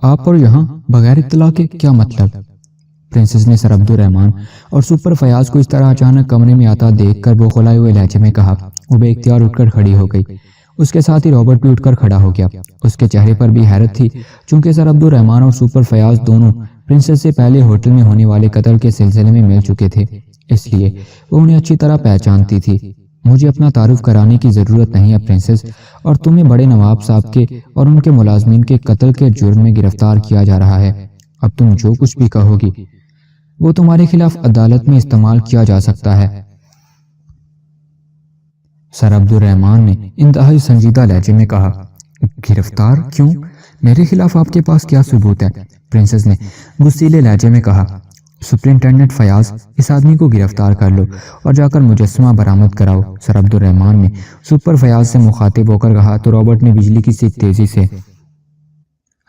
آپ اور یہاں بغیر اطلاع کے کیا مطلب؟ پرنسس نے سر عبدالرحمن اور سپر فیاض کو اس طرح اچانک کمرے میں آتا دیکھ کر بوکھلائے ہوئے لہجے میں کہا۔ وہ بے اختیار اٹھ کر کھڑی ہو گئی۔ اس کے ساتھ ہی رابرٹ بھی اٹھ کر کھڑا ہو گیا۔ اس کے چہرے پر بھی حیرت تھی، چونکہ سر عبدالرحمن اور سپر فیاض دونوں پرنسس سے پہلے ہوٹل میں ہونے والے قتل کے سلسلے میں مل چکے تھے، اس لیے وہ انہیں اچھی طرح پہچانتی تھی۔ مجھے اپنا تعارف کرانے کی ضرورت نہیں ہے پرنسس، اور تمہیں بڑے نواب صاحب کے اور ان کے ملازمین کے قتل کے جرم میں گرفتار کیا جا رہا ہے۔ اب تم جو کچھ بھی کہو گی وہ تمہارے خلاف عدالت میں استعمال کیا جا سکتا ہے۔ سر عبدالرحمن نے انتہائی سنجیدہ لہجے میں کہا۔ گرفتار کیوں؟ میرے خلاف آپ کے پاس کیا ثبوت ہے؟ پرنسس نے غصیلے لہجے میں کہا۔ سپرنٹینڈنٹ فیاض، اس آدمی کو گرفتار کر لو اور جا کر مجسمہ برآمد کراؤ۔ سر عبدالرحمن نے سپر فیاض سے مخاطب ہو کر کہا تو رابرٹ نے بجلی کی سی تیزی سے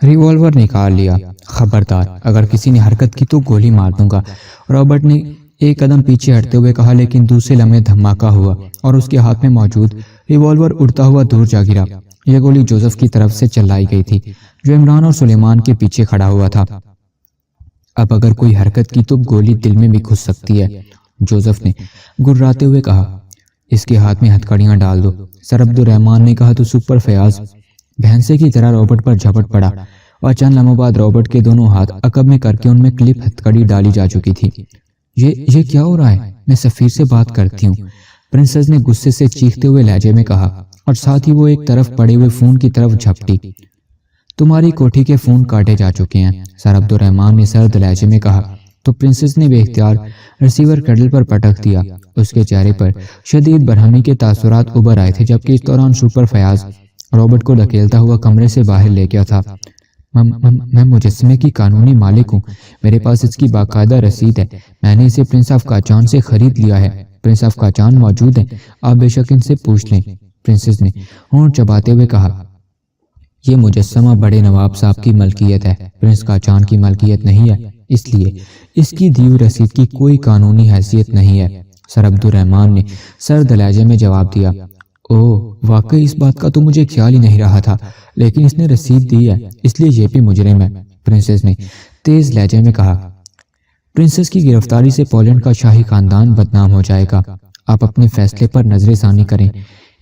ریوالور نکال لیا۔ خبردار، اگر کسی نے حرکت کی تو گولی مار دوں گا، رابرٹ نے ایک قدم پیچھے ہٹتے ہوئے کہا، لیکن دوسرے لمحے دھماکہ ہوا اور اس کے ہاتھ میں موجود ریوالور اڑتا ہوا دور جا گرا۔ یہ گولی جوزف کی طرف سے چلائی گئی تھی، جو عمران اور سلیمان کے پیچھے کھڑا ہوا تھا۔ اب اگر کوئی حرکت کی تو گولی دل میں بھی گھس سکتی ہے، جوزف نے گرراتے ہوئے کہا۔ اس کے ہاتھ میں ہتھکڑیاں ڈال دو، سر عبدالرحمن نے کہا تو سپر فیاض بھینسے کی طرح رابرٹ پر جھپٹ پڑا اور چند لمحوں بعد رابرٹ کے دونوں ہاتھ عقب میں کر کے ان میں کلپ ہتھکڑی ڈالی جا چکی تھی۔ یہ کیا ہو رہا ہے؟ میں سفیر سے بات کرتی ہوں، پرنسس نے غصے سے چیختے ہوئے لہجے میں کہا، اور ساتھ ہی وہ ایک طرف پڑے ہوئے فون کی طرف جھپٹی۔ تمہاری کوٹھی کے فون کاٹے جا چکے ہیں، سر عبدالرحمن نے سرد لہجے میں کہا تو پرنسس نے بے اختیار ریسیور کیڈل پر پٹک دیا۔ اس کے چہرے پر شدید برہمی کے تاثرات ابھر آئے تھے، جبکہ اس دوران سپر فیاض رابرٹ کو دھکیلتا ہوا کمرے سے باہر لے گیا تھا۔ میں مجسمے کی قانونی مالک ہوں، میرے پاس اس کی باقاعدہ رسید ہے، میں نے اسے پرنس آف قاچان سے خرید لیا ہے، پرنس آف قاچان موجود ہیں، آپ بے شک ان سے پوچھ لیں، پرنسس نے ہونٹ چباتے ہوئے کہا۔ یہ مجسمہ بڑے نواب صاحب کی ملکیت ہے، پرنس قاچان کی ملکیت نہیں ہے، اس لیے اس کی دی ہوئی رسید کی کوئی قانونی حیثیت نہیں ہے، سر عبدالرحمن نے سرد لہجے میں جواب دیا۔ اوہ، واقعی اس بات کا تو مجھے خیال ہی نہیں رہا تھا، لیکن اس نے رسید دی ہے، اس لیے یہ بھی مجرم ہے، پرنسس نے تیز لہجے میں کہا۔ پرنسس کی گرفتاری سے پولینڈ کا شاہی خاندان بدنام ہو جائے گا، آپ اپنے فیصلے پر نظر ثانی کریں،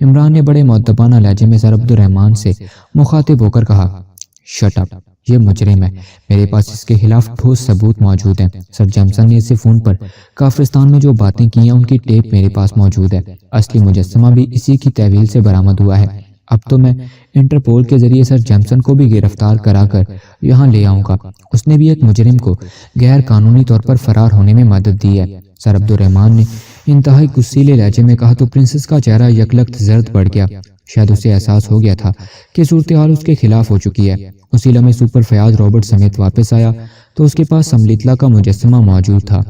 عمران نے بڑے مؤدبانہ لہجے میں سر عبدالرحمن سے مخاطب ہو کر کہا۔ شٹ اپ، یہ مجرم ہے، میرے پاس اس کے خلاف ٹھوس ثبوت موجود ہیں، سر جیمسن نے اسے فون پر کافرستان میں جو باتیں کی ہیں ان کی ٹیپ میرے پاس موجود ہے، اصلی مجسمہ بھی اسی کی تحویل سے برآمد ہوا ہے، اب تو میں انٹرپول کے ذریعے سر جیمسن کو بھی گرفتار کرا کر یہاں لے آؤں گا، اس نے بھی ایک مجرم کو غیر قانونی طور پر فرار ہونے میں مدد دی ہے، سر عبدالرحمن نے انتہائی غصیلے لہجے میں کہا تو پرنسس کا چہرہ یکلخت زرد پڑ گیا، شاید اسے احساس ہو گیا تھا کہ صورتحال اس کے خلاف ہو چکی ہے۔ اسی لمحے سپر فیاض رابرٹ سمیت واپس آیا تو اس کے پاس سملیتلا کا مجسمہ موجود تھا۔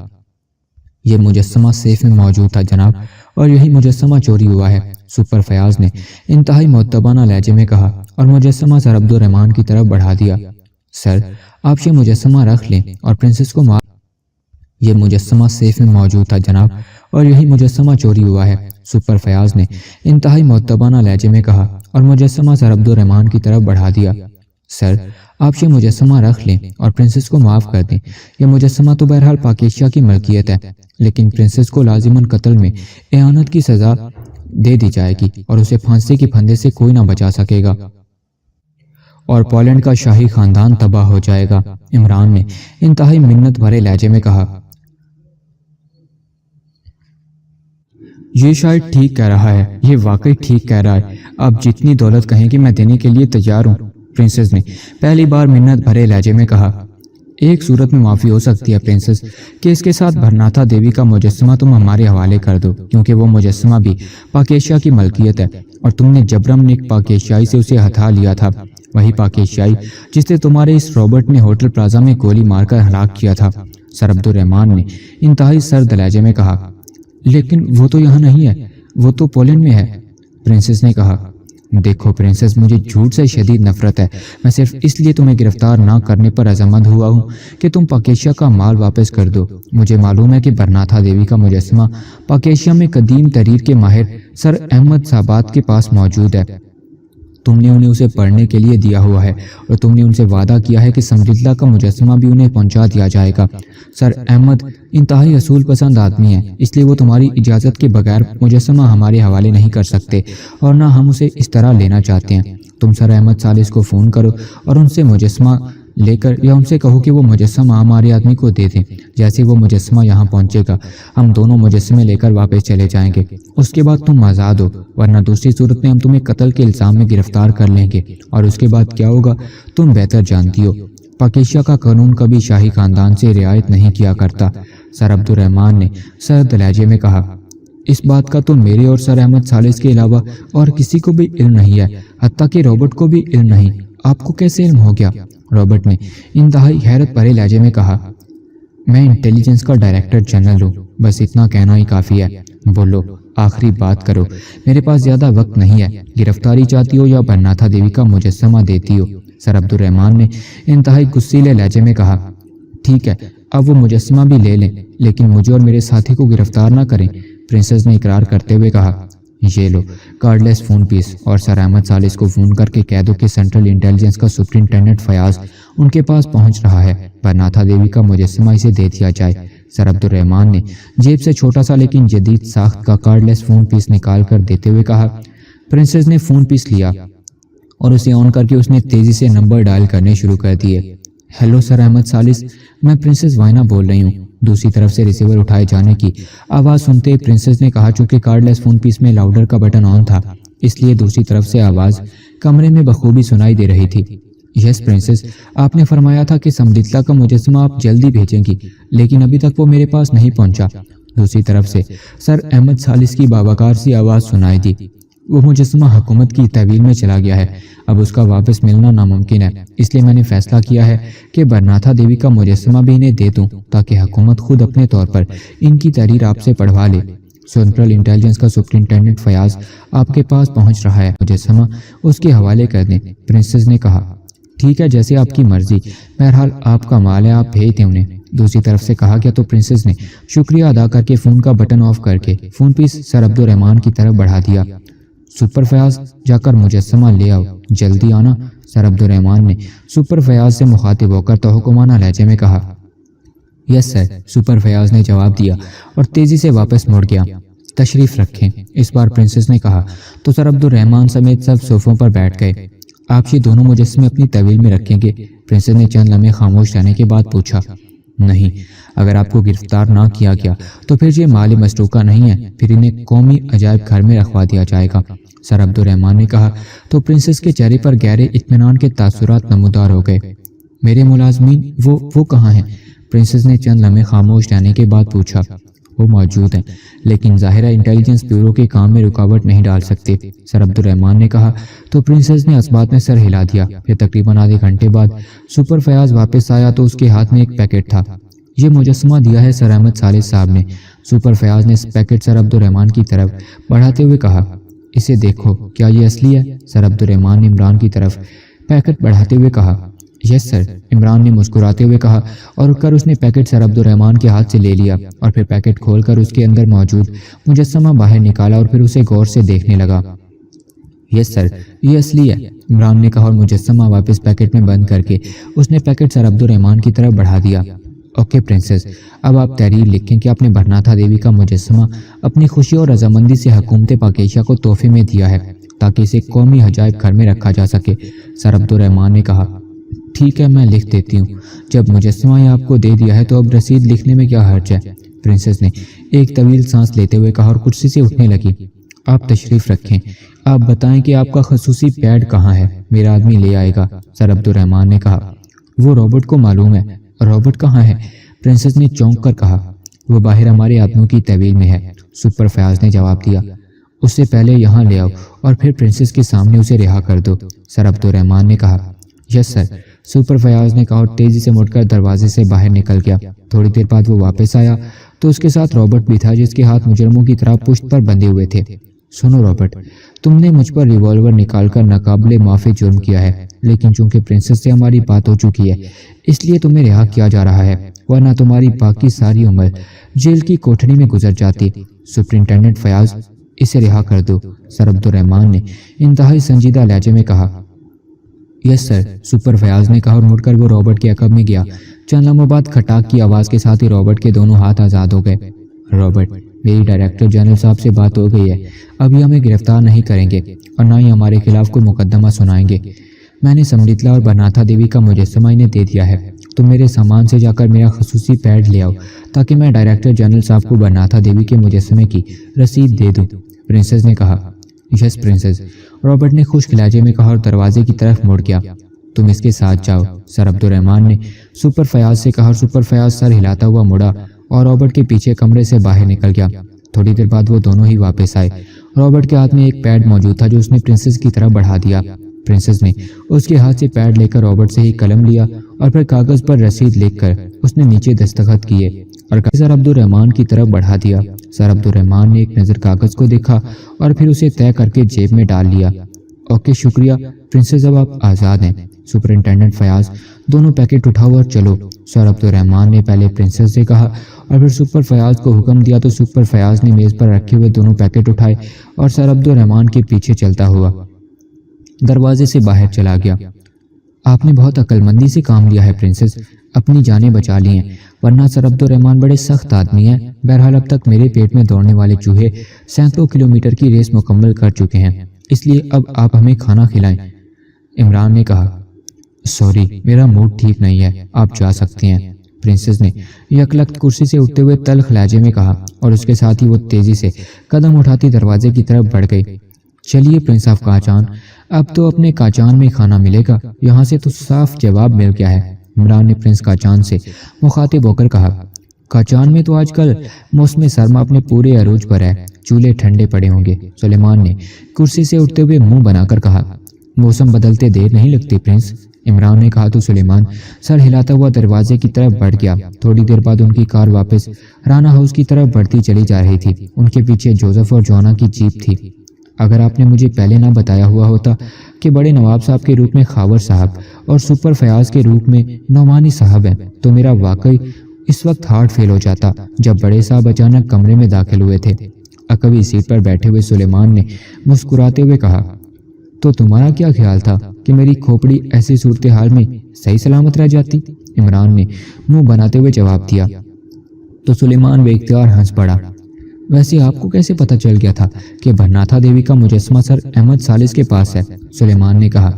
یہ مجسمہ سیف میں موجود تھا جناب، اور یہی مجسمہ چوری ہوا ہے، سپر فیاض نے انتہائی مؤدبانہ لہجے میں کہا اور مجسمہ سر عبدالرحمن کی طرف بڑھا دیا۔ سر، آپ یہ مجسمہ رکھ لیں اور پرنسس کو یہ مجسمہ سیف میں موجود تھا جناب، اور یہی مجسمہ چوری ہوا ہے، سپر فیاض نے انتہائی مؤدبانہ لہجے میں کہا اور مجسمہ سر عبدالرحمن کی طرف بڑھا دیا۔ سر، آپ یہ مجسمہ رکھ لیں اور پرنسس کو معاف کر دیں، یہ مجسمہ تو بہرحال پاک ایشیا کی ملکیت ہے، لیکن پرنسس کو لازماً قتل میں اعانت کی سزا دے دی جائے گی اور اسے پھانسی کے پھندے سے کوئی نہ بچا سکے گا، اور پولینڈ کا شاہی خاندان تباہ ہو جائے گا، عمران نے انتہائی منت بھرے لہجے میں کہا۔ یہ شاید ٹھیک کہہ رہا ہے، یہ واقعی ٹھیک کہہ رہا ہے، آپ جتنی دولت کہیں گے میں دینے کے لیے تیار ہوں، پرنسس نے پہلی بار منت بھرے لہجے میں کہا۔ ایک صورت میں معافی ہو سکتی ہے پرنسس، کہ اس کے ساتھ بھرناتھا دیوی کا مجسمہ تم ہمارے حوالے کر دو، کیونکہ وہ مجسمہ بھی پاک ایشیا کی ملکیت ہے، اور تم نے جبرن ایک پاک ایشیائی سے اسے ہتھا لیا تھا، وہی پاک ایشیائی جسے تمہارے اس رابرٹ نے ہوٹل پلازا میں گولی مار کر ہلاک کیا تھا، سر عبدالرحمن نے انتہائی سرد لہجے میں کہا۔ لیکن وہ تو یہاں نہیں ہے، وہ تو پولینڈ میں ہے، پرنسس نے کہا۔ دیکھو پرنسس، مجھے جھوٹ سے شدید نفرت ہے، میں صرف اس لیے تمہیں گرفتار نہ کرنے پر عزمند ہوا ہوں کہ تم پاک ایشیا کا مال واپس کر دو، مجھے معلوم ہے کہ بھرناتھا دیوی کا مجسمہ پاک ایشیا میں قدیم تحریر کے ماہر سر احمد صابات کے پاس موجود ہے، تم نے انہیں اسے پڑھنے کے لیے دیا ہوا ہے اور تم نے ان سے وعدہ کیا ہے کہ سمرلہ کا مجسمہ بھی انہیں پہنچا دیا جائے گا۔ سر احمد انتہائی اصول پسند آدمی ہے، اس لیے وہ تمہاری اجازت کے بغیر مجسمہ ہمارے حوالے نہیں کر سکتے اور نہ ہم اسے اس طرح لینا چاہتے ہیں۔ تم سر احمد ثالث کو فون کرو اور ان سے مجسمہ لے کر یا ان سے کہو کہ وہ مجسمہ ہمارے آدمی کو دے دیں۔ جیسے وہ مجسمہ یہاں پہنچے گا ہم دونوں مجسمے لے کر واپس چلے جائیں گے، اس کے بعد تم آزاد ہو، ورنہ دوسری صورت میں ہم تمہیں قتل کے الزام میں گرفتار کر لیں گے، اور اس کے بعد کیا ہوگا تم بہتر جانتی ہو۔ پاکیشا کا قانون کبھی شاہی خاندان سے رعایت نہیں کیا کرتا، سر عبد الرحمن نے سرد لہجے میں کہا۔ اس بات کا تو میرے اور سر احمد ثالث کے علاوہ اور کسی کو بھی علم نہیں ہے، حتیٰ کہ رابرٹ کو بھی علم نہیں۔ آپ کو کیسے علم ہو گیا؟ رابرٹ نے انتہائی حیرت بھرے لہجے میں کہا۔ میں انٹیلیجنس کا ڈائریکٹر جنرل ہوں، بس اتنا کہنا ہی کافی ہے۔ بولو، آخری بات کرو، میرے پاس زیادہ وقت نہیں ہے۔ گرفتاری چاہتی ہو یا برناتھا دیوی کا مجسمہ دیتی ہو؟ سر عبد الرحمن نے انتہائی غصیلے لہجے میں کہا۔ ٹھیک ہے، اب وہ مجسمہ بھی لے لیں، لیکن مجھے اور میرے ساتھی کو گرفتار نہ کریں، پرنسس نے اقرار کرتے ہوئے کہا۔ یہ لو کارڈلیس فون پیس، اور سر احمد ثالث کو فون کر کے کہہ دو کہ سینٹرل انٹیلیجنس کا سپرنٹینڈنٹ فیاض ان کے پاس پہنچ رہا ہے، برناتھا دیوی کا مجسمہ اسے دے دیا جائے۔ سر عبد الرحمن نے جیب سے چھوٹا سا لیکن جدید ساخت کا کارڈلیس فون پیس نکال کر دیتے ہوئے کہا۔ پرنسس نے فون پیس لیا اور اسے آن کر کے اس نے تیزی سے نمبر ڈائل کرنے شروع کر دیے۔ ہیلو سر احمد ثالث، میں پرنسس وائنا بول رہی ہوں۔ دوسری طرف سے ریسیور اٹھائے جانے کی آواز سنتے ہی پرنسس نے کہا، چونکہ کارڈلیس فون پیس میں لاؤڈر کا بٹن آن تھا اس لیے دوسری طرف سے آواز کمرے میں بخوبی سنائی دے رہی تھی۔ یس پرنسس، آپ نے فرمایا تھا کہ سمرلہ کا مجسمہ آپ جلدی بھیجیں گی، لیکن ابھی تک وہ میرے پاس نہیں پہنچا۔ دوسری طرف سے سر احمد ثالث کی باوقار سی آواز سنائی دی۔ وہ مجسمہ حکومت کی تحویل میں چلا گیا ہے، اب اس کا واپس ملنا ناممکن ہے، اس لیے میں نے فیصلہ کیا ہے کہ برناتھا دیوی کا مجسمہ بھی انہیں دے دوں تاکہ حکومت خود اپنے طور پر ان کی تحریر آپ سے پڑھوا لے۔ سینٹرل انٹیلیجنس کا سپرنٹینڈنٹ فیاض آپ کے پاس پہنچ رہا ہے، مجسمہ اس کے حوالے کر دیں، پرنسس نے کہا۔ ٹھیک ہے، جیسے آپ کی مرضی، بہرحال آپ کا مال ہے، آپ بھیج دیں انہیں، دوسری طرف سے کہا گیا تو پرنسس نے شکریہ ادا کر کے فون کا بٹن آف کر کے فون پیس سر عبد الرحمن کی طرف بڑھا دیا۔ سپر فیاض، جا کر مجسمہ لے آؤ، جلدی آنا، سر عبد الرحمن نے سپر فیاض سے مخاطب ہو کر توحکمانہ لہجے میں کہا۔ یس سر، سپر فیاض نے جواب دیا اور تیزی سے واپس مڑ گیا۔ تشریف رکھیں، اس بار پرنسس نے کہا تو سر عبد الرحمن سمیت سب صوفوں پر بیٹھ گئے۔ آپ یہ دونوں مجسمے اپنی طویل میں رکھیں گے؟ پرنسس نے چند لمحے خاموش رہنے کے بعد پوچھا۔ نہیں، اگر آپ کو گرفتار نہ کیا گیا تو پھر یہ مال مسروقہ نہیں ہے، پھر انہیں قومی عجائب گھر میں رکھوا دیا جائے گا، سر عبد الرحمن نے کہا تو پرنسس کے چہرے پر گہرے اطمینان کے تاثرات نمودار ہو گئے۔ میرے ملازمین وہ کہاں ہیں؟ پرنسس نے چند لمحے خاموش رہنے کے بعد پوچھا۔ وہ موجود ہیں، لیکن ظاہرہ انٹیلیجنس بیورو کے کام میں رکاوٹ نہیں ڈال سکتے، سر عبد الرحمن نے کہا تو پرنسس نے اس بات میں سر ہلا دیا۔ پھر تقریباً آدھے گھنٹے بعد سپر فیاض واپس آیا تو اس کے ہاتھ میں ایک پیکٹ تھا۔ یہ مجسمہ دیا ہے سر احمد ثالث صاحب نے، سپر فیاض نے اس پیکٹ سر عبد الرحمن کی طرف بڑھاتے ہوئے کہا۔ اسے دیکھو، کیا یہ اصلی ہے؟ سر عبد الرحمن نے عمران کی طرف پیکٹ بڑھاتے ہوئے کہا۔ یس سر، عمران نے مسکراتے ہوئے کہا اور اٹھ کر اس نے پیکٹ سر عبد الرحمن کے ہاتھ سے لے لیا اور پھر پیکٹ کھول کر اس کے اندر موجود مجسمہ باہر نکالا اور پھر اسے غور سے دیکھنے لگا۔ یس سر، یہ اصلی ہے، عمران نے کہا اور مجسمہ واپس پیکٹ میں بند کر کے اس نے پیکٹ سر عبد الرحمن کی طرف بڑھا دیا۔ اوکے پرنسس، اب آپ تحریر لکھیں کہ آپ نے برناتھا دیوی کا مجسمہ اپنی خوشی اور رضامندی سے حکومت پاکیشا کو تحفے میں دیا ہے تاکہ اسے قومی عجائب گھر میں رکھا جا سکے، سر عبد الرحمن نے کہا۔ ٹھیک ہے، میں لکھ دیتی ہوں، جب مجسمہ یہ آپ کو دے دیا ہے تو اب رسید لکھنے میں کیا حرج ہے، پرنسس نے ایک طویل سانس لیتے ہوئے کہا اور کرسی سے اٹھنے لگی۔ آپ تشریف رکھیں، آپ بتائیں کہ آپ کا خصوصی پیڈ کہاں ہے، میرا آدمی لے آئے گا، سر عبد الرحمن نے کہا۔ وہ رابرٹ کو معلوم ہے۔ رابرٹ کہاں ہے؟ پرنسس نے چونک کر کہا۔ وہ باہر ہمارے آدمیوں کی تحویل میں ہے، سپر فیاض نے جواب دیا۔ اس سے پہلے یہاں لے آؤ اور پھر پرنسس کے سامنے اسے رہا کر دو، سر عبد الرحمن نے کہا۔ یس سر، سپر فیاض نے کہا اور تیزی سے مڑ کر دروازے سے باہر نکل گیا۔ تھوڑی دیر بعد وہ واپس آیا تو اس کے ساتھ رابرٹ بھی تھا جس کے ہاتھ مجرموں کی طرح پشت پر بندھے ہوئے تھے۔ سنو رابرٹ، تم نے مجھ پر ریوالور نکال کر ناقابل معافی جرم کیا ہے، لیکن چونکہ پرنسس سے ہماری بات ہو چکی ہے اس لیے تمہیں رہا کیا جا رہا ہے، ورنہ تمہاری باقی ساری عمر جیل کی کوٹھری میں گزر جاتی۔ سپرنٹینڈنٹ فیاض، اسے رہا کر دو، سر عبد الرحمن نے انتہائی سنجیدہ لہجے میں کہا۔ یس سر، سپر فیاض نے کہا اور مڑ کر وہ رابرٹ کے عقب میں گیا۔ چند لمحوں بعد کھٹاک کی آواز کے ساتھ ہی رابرٹ کے دونوں ہاتھ آزاد ہو گئے۔ رابرٹ، میری ڈائریکٹر جنرل صاحب سے بات ہو گئی ہے، ابھی ہمیں گرفتار نہیں کریں گے اور نہ ہی ہمارے خلاف کوئی مقدمہ سنائیں گے۔ میں نے سمرتلا اور برناتھا دیوی کا مجسمہ انہیں دے دیا ہے۔ تم میرے سامان سے جا کر میرا خصوصی پیڈ لے آؤ تاکہ میں ڈائریکٹر جنرل صاحب کو برناتھا دیوی کے مجسمے کی رسید دے دوں، پرنسس نے کہا۔ یس پرنسس، رابرٹ نے خشک لہجے میں کہا اور دروازے کی طرف مڑ گیا۔ تم اس کے ساتھ جاؤ، سر عبد الرحمن نے سپر فیاض سے کہا اور سپر فیاض سر ہلاتا ہوا مڑا اور رابرٹ کے پیچھے کمرے سے باہر نکل گیا۔ تھوڑی دیر بعد وہ دونوں ہی واپس آئے۔ رابرٹ کے ہاتھ میں ایک پیڈ موجود تھا جو اس نے پرنسس کی طرف بڑھا دیا۔ پرنسس نے اس کے ہاتھ سے پیڈ لے کر رابرٹ سے ہی قلم لیا اور پھر کاغذ پر رسید لکھ کر اس نے نیچے دستخط کیے اور سر عبد الرحمن کی طرف بڑھا دیا۔ سر عبد الرحمن نے ایک نظر کاغذ کو دیکھا اور پھر اسے طے کر کے جیب میں ڈال لیا۔ اوکے شکریہ پرنسس، اب آپ آزاد ہیں۔ سپرنٹینڈنٹ فیاض، دونوں پیکٹ اٹھاؤ اور چلو، سر عبد الرحمن نے پہلے پرنسس سے کہا اور پھر سپر فیاض کو حکم دیا تو سپر فیاض نے میز پر رکھے ہوئے دونوں پیکٹ اٹھائے اور سر عبد الرحمن کے پیچھے چلتا ہوا دروازے سے باہر چلا گیا۔ آپ نے بہت عقل مندی سے کام لیا ہے پرنسس، اپنی جانیں بچا لی ہیں، ورنہ سر عبد الرحمن بڑے سخت آدمی ہیں۔ بہرحال اب تک میرے پیٹ میں دوڑنے والے چوہے سینکڑوں کلومیٹر کی ریس مکمل کر چکے ہیں، اس لیے اب آپ ہمیں کھانا کھلائیں، عمران نے کہا۔ سوری، میرا موڈ ٹھیک نہیں ہے، آپ جا سکتے ہیں، پرنسس نے یکلخت کرسی سے اٹھتے ہوئے تلخ لہجے میں کہا اور اس کے ساتھ ہی وہ تیزی سے قدم اٹھاتی دروازے کی طرف بڑھ گئی۔ چلیے پرنس آف کاچان، اب تو اپنے کاچان میں کھانا ملے گا، یہاں سے تو صاف جواب مل گیا ہے، عمران نے پرنس کاچان سے مخاطب ہو کر کہا۔ کاچان میں تو آج کل موسم سرما اپنے پورے عروج پر ہے، چولہے ٹھنڈے پڑے ہوں گے، سلیمان نے کرسی سے اٹھتے ہوئے منہ بنا کر کہا۔ موسم بدلتے دیر نہیں لگتی پرنس، عمران نے کہا تو سلیمان سر ہلاتا ہوا دروازے کی طرف بڑھ گیا۔ تھوڑی دیر بعد ان کی کار واپس رانا ہاؤس کی طرف بڑھتی چلی جا رہی تھی۔ ان کے پیچھے جوزف اور جوانا کی جیپ تھی۔ اگر آپ نے مجھے پہلے نہ بتایا ہوا ہوتا کہ بڑے نواب صاحب کے روپ میں خاور صاحب اور سپر فیاض کے روپ میں نعمانی صاحب ہیں تو میرا واقعی اس وقت ہارٹ فیل ہو جاتا جب بڑے صاحب اچانک کمرے میں داخل ہوئے تھے۔ عقبی سیٹ پر بیٹھے ہوئے سلیمان نے مسکراتے ہوئے کہا، تو تمہارا کیا خیال تھا کہ میری کھوپڑی ایسی صورتحال میں صحیح سلامت رہ جاتی؟ عمران نے منہ بناتے ہوئے جواب دیا تو سلیمان بے اختیار ہنس پڑا۔ ویسے آپ کو کیسے پتہ چل گیا تھا کہ برناتھا دیوی کا مجسمہ سر احمد ثالث کے پاس ہے؟ سلیمان نے کہا۔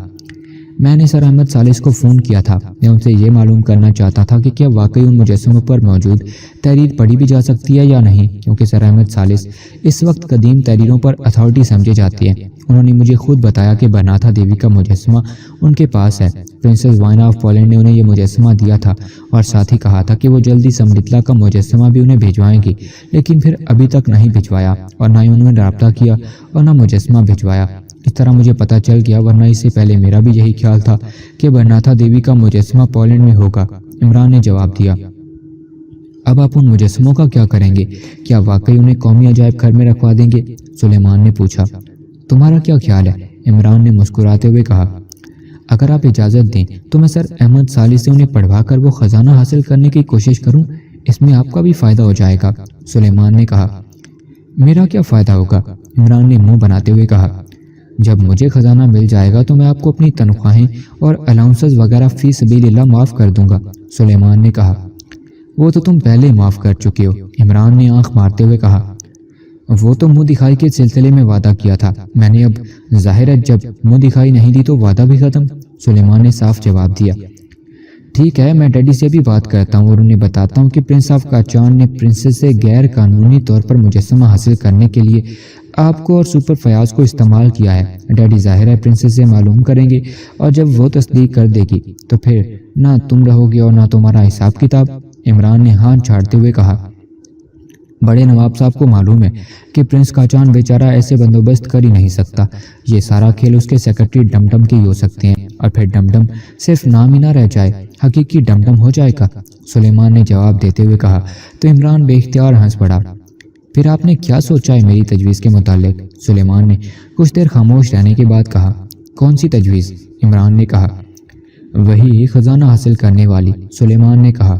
میں نے سر احمد ثالث کو فون کیا تھا، میں ان سے یہ معلوم کرنا چاہتا تھا کہ کیا واقعی ان مجسموں پر موجود تحریر پڑھی بھی جا سکتی ہے یا نہیں، کیونکہ سر احمد ثالث اس وقت قدیم تحریروں پر اتھارٹی سمجھے جاتے ہیں۔ انہوں نے مجھے خود بتایا کہ برناتھا دیوی کا مجسمہ ان کے پاس ہے۔ پرنسس وائنا آف پولینڈ نے انہیں یہ مجسمہ دیا تھا اور ساتھ ہی کہا تھا کہ وہ جلدی سمرتلا کا مجسمہ بھی انہیں بھیجوائیں گی، لیکن پھر ابھی تک نہیں بھجوایا اور نہ ہی انہوں نے رابطہ کیا اور نہ مجسمہ بھجوایا۔ اس طرح مجھے پتہ چل گیا، ورنہ اس سے پہلے میرا بھی یہی خیال تھا کہ برناتھا دیوی کا مجسمہ پولینڈ میں ہوگا، عمران نے جواب دیا۔ اب آپ ان مجسموں کا کیا کریں گے؟ کیا واقعی انہیں قومی عجائب گھر میں رکھوا دیں گے؟ سلیمان نے پوچھا۔ تمہارا کیا خیال ہے؟ عمران نے مسکراتے ہوئے کہا۔ اگر آپ اجازت دیں تو میں سر احمد ثالث سے انہیں پڑھوا کر وہ خزانہ حاصل کرنے کی کوشش کروں، اس میں آپ کا بھی فائدہ ہو جائے گا، سلیمان نے کہا۔ میرا کیا فائدہ ہوگا؟ عمران نے منہ بناتے ہوئے کہا۔ جب مجھے خزانہ مل جائے گا تو میں آپ کو اپنی تنخواہیں اور الاؤنسز وغیرہ فی سبیل اللہ معاف کر دوں گا، سلیمان نے کہا۔ وہ تو تم پہلے معاف کر چکے ہو، عمران نے آنکھ مارتے ہوئے کہا۔ وہ تو منہ دکھائی کے سلسلے میں وعدہ کیا تھا، میں نے اب ظاہر ہے جب منہ دکھائی نہیں دی تو وعدہ بھی ختم، سلیمان نے صاف جواب دیا۔ ٹھیک ہے، میں ڈیڈی سے بھی بات کرتا ہوں اور انہیں بتاتا ہوں کہ پرنس آف کاچان نے پرنسس سے غیر قانونی طور پر مجسمہ حاصل کرنے کے لیے آپ کو اور سپر فیاض کو استعمال کیا ہے۔ ڈیڈی ظاہر ہے پرنسس سے معلوم کریں گے اور جب وہ تصدیق کر دے گی تو پھر نہ تم رہو گے اور نہ تمہارا حساب کتاب، عمران نے ہاتھ جھاڑتے ہوئے کہا۔ بڑے نواب صاحب کو معلوم ہے کہ پرنس کاچان بیچارہ ایسے بندوبست کر ہی نہیں سکتا، یہ سارا کھیل اس کے سیکرٹری ڈم ڈم کے ہی ہو سکتے ہیں، اور پھر ڈم ڈم صرف نام ہی نہ رہ جائے، حقیقی ڈم ڈم ہو جائے گا، سلیمان نے جواب دیتے ہوئے کہا تو عمران بے اختیار ہنس پڑا۔ پھر آپ نے کیا سوچا ہے میری تجویز کے متعلق؟ سلیمان نے کچھ دیر خاموش رہنے کے بعد کہا۔ کون سی تجویز؟ عمران نے کہا۔ وہی خزانہ حاصل کرنے والی، سلیمان نے کہا۔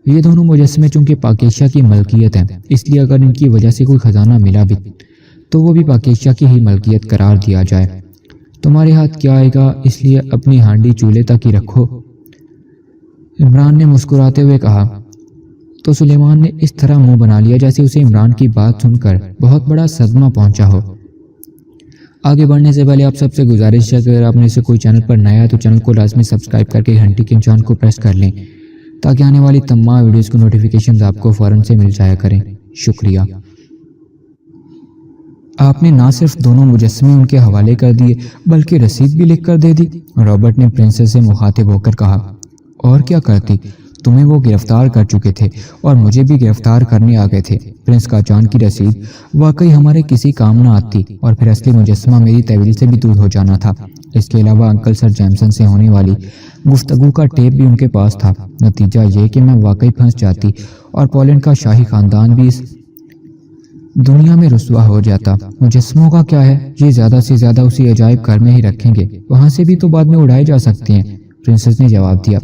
یہ دونوں مجسمے چونکہ پاکیشہ کی ملکیت ہیں، اس لیے اگر ان کی وجہ سے کوئی خزانہ ملا بھی تو وہ بھی پاکیزہ کی ہی ملکیت قرار دیا جائے۔ تمہارے ہاتھ کیا آئے گا، اس لیے اپنی ہانڈی چولہے تک ہی رکھو۔ عمران نے مسکراتے ہوئے کہا۔ تو سلیمان نے اس طرح منہ بنا لیا جیسے اسے عمران کی بات سن کر بہت بڑا صدمہ پہنچا ہو۔ آگے بڑھنے سے پہلے آپ سب سے گزارش ہے کہ اگر آپ نے سے کوئی چینل پر نیا ہے تو چینل کو لازمی سبسکرائب کر کے گھنٹی کے نشان کو پریس کر لیں تاکہ آنے والی تمام ویڈیوز کی نوٹیفیکیشنز آپ کو فوراً سے مل جایا کریں۔ شکریہ۔ آپ نے نہ صرف دونوں مجسمے ان کے حوالے کر دیے بلکہ رسید بھی لکھ کر دے دی، رابرٹ نے پرنسس سے مخاطب ہو کر کہا۔ اور کیا کرتی، تمہیں وہ گرفتار کر چکے تھے اور مجھے بھی گرفتار کرنے آ گئے تھے۔ پرنس کا چاند کی رسید واقعی ہمارے کسی کام نہ آتی اور پھر اصلی مجسمہ میری طویل سے بھی دور ہو جانا تھا۔ اس کے علاوہ انکل سر جیمسن سے ہونے والی گفتگو کا ٹیپ بھی ان کے پاس تھا۔ نتیجہ یہ کہ میں واقعی پھنس جاتی اور پولینڈ کا شاہی خاندان بھی اس دنیا میں رسوا ہو جاتا۔ مجسموں کا کیا ہے، یہ زیادہ سے زیادہ اسی عجائب گھر میں ہی رکھیں گے، وہاں سے بھی تو بعد میں اڑائے جا سکتے ہیں، پرنسس نے جواب دیا۔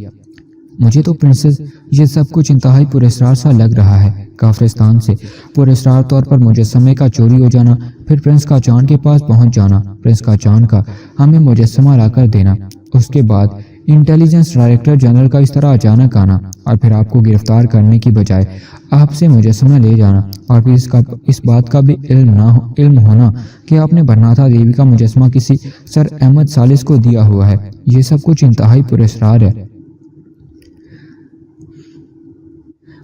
مجھے تو پرنسس یہ سب کچھ انتہائی پراسرار سا لگ رہا ہے۔ کافرستان سے پراسرار طور پر مجسمے کا چوری ہو جانا، پھر پرنس کا چاند کے پاس پہنچ جانا، پرنس کا چاند کا ہمیں مجسمہ لا کر دینا، اس کے بعد انٹیلیجنس ڈائریکٹر جنرل کا اس طرح اچانک آنا اور پھر آپ کو گرفتار کرنے کی بجائے آپ سے مجسمہ لے جانا، اور پھر اس بات کا بھی علم ہونا کہ آپ نے برناتھا دیوی کا مجسمہ کسی سر احمد ثالث کو دیا ہوا ہے۔ یہ سب کچھ انتہائی پراسرار ہے۔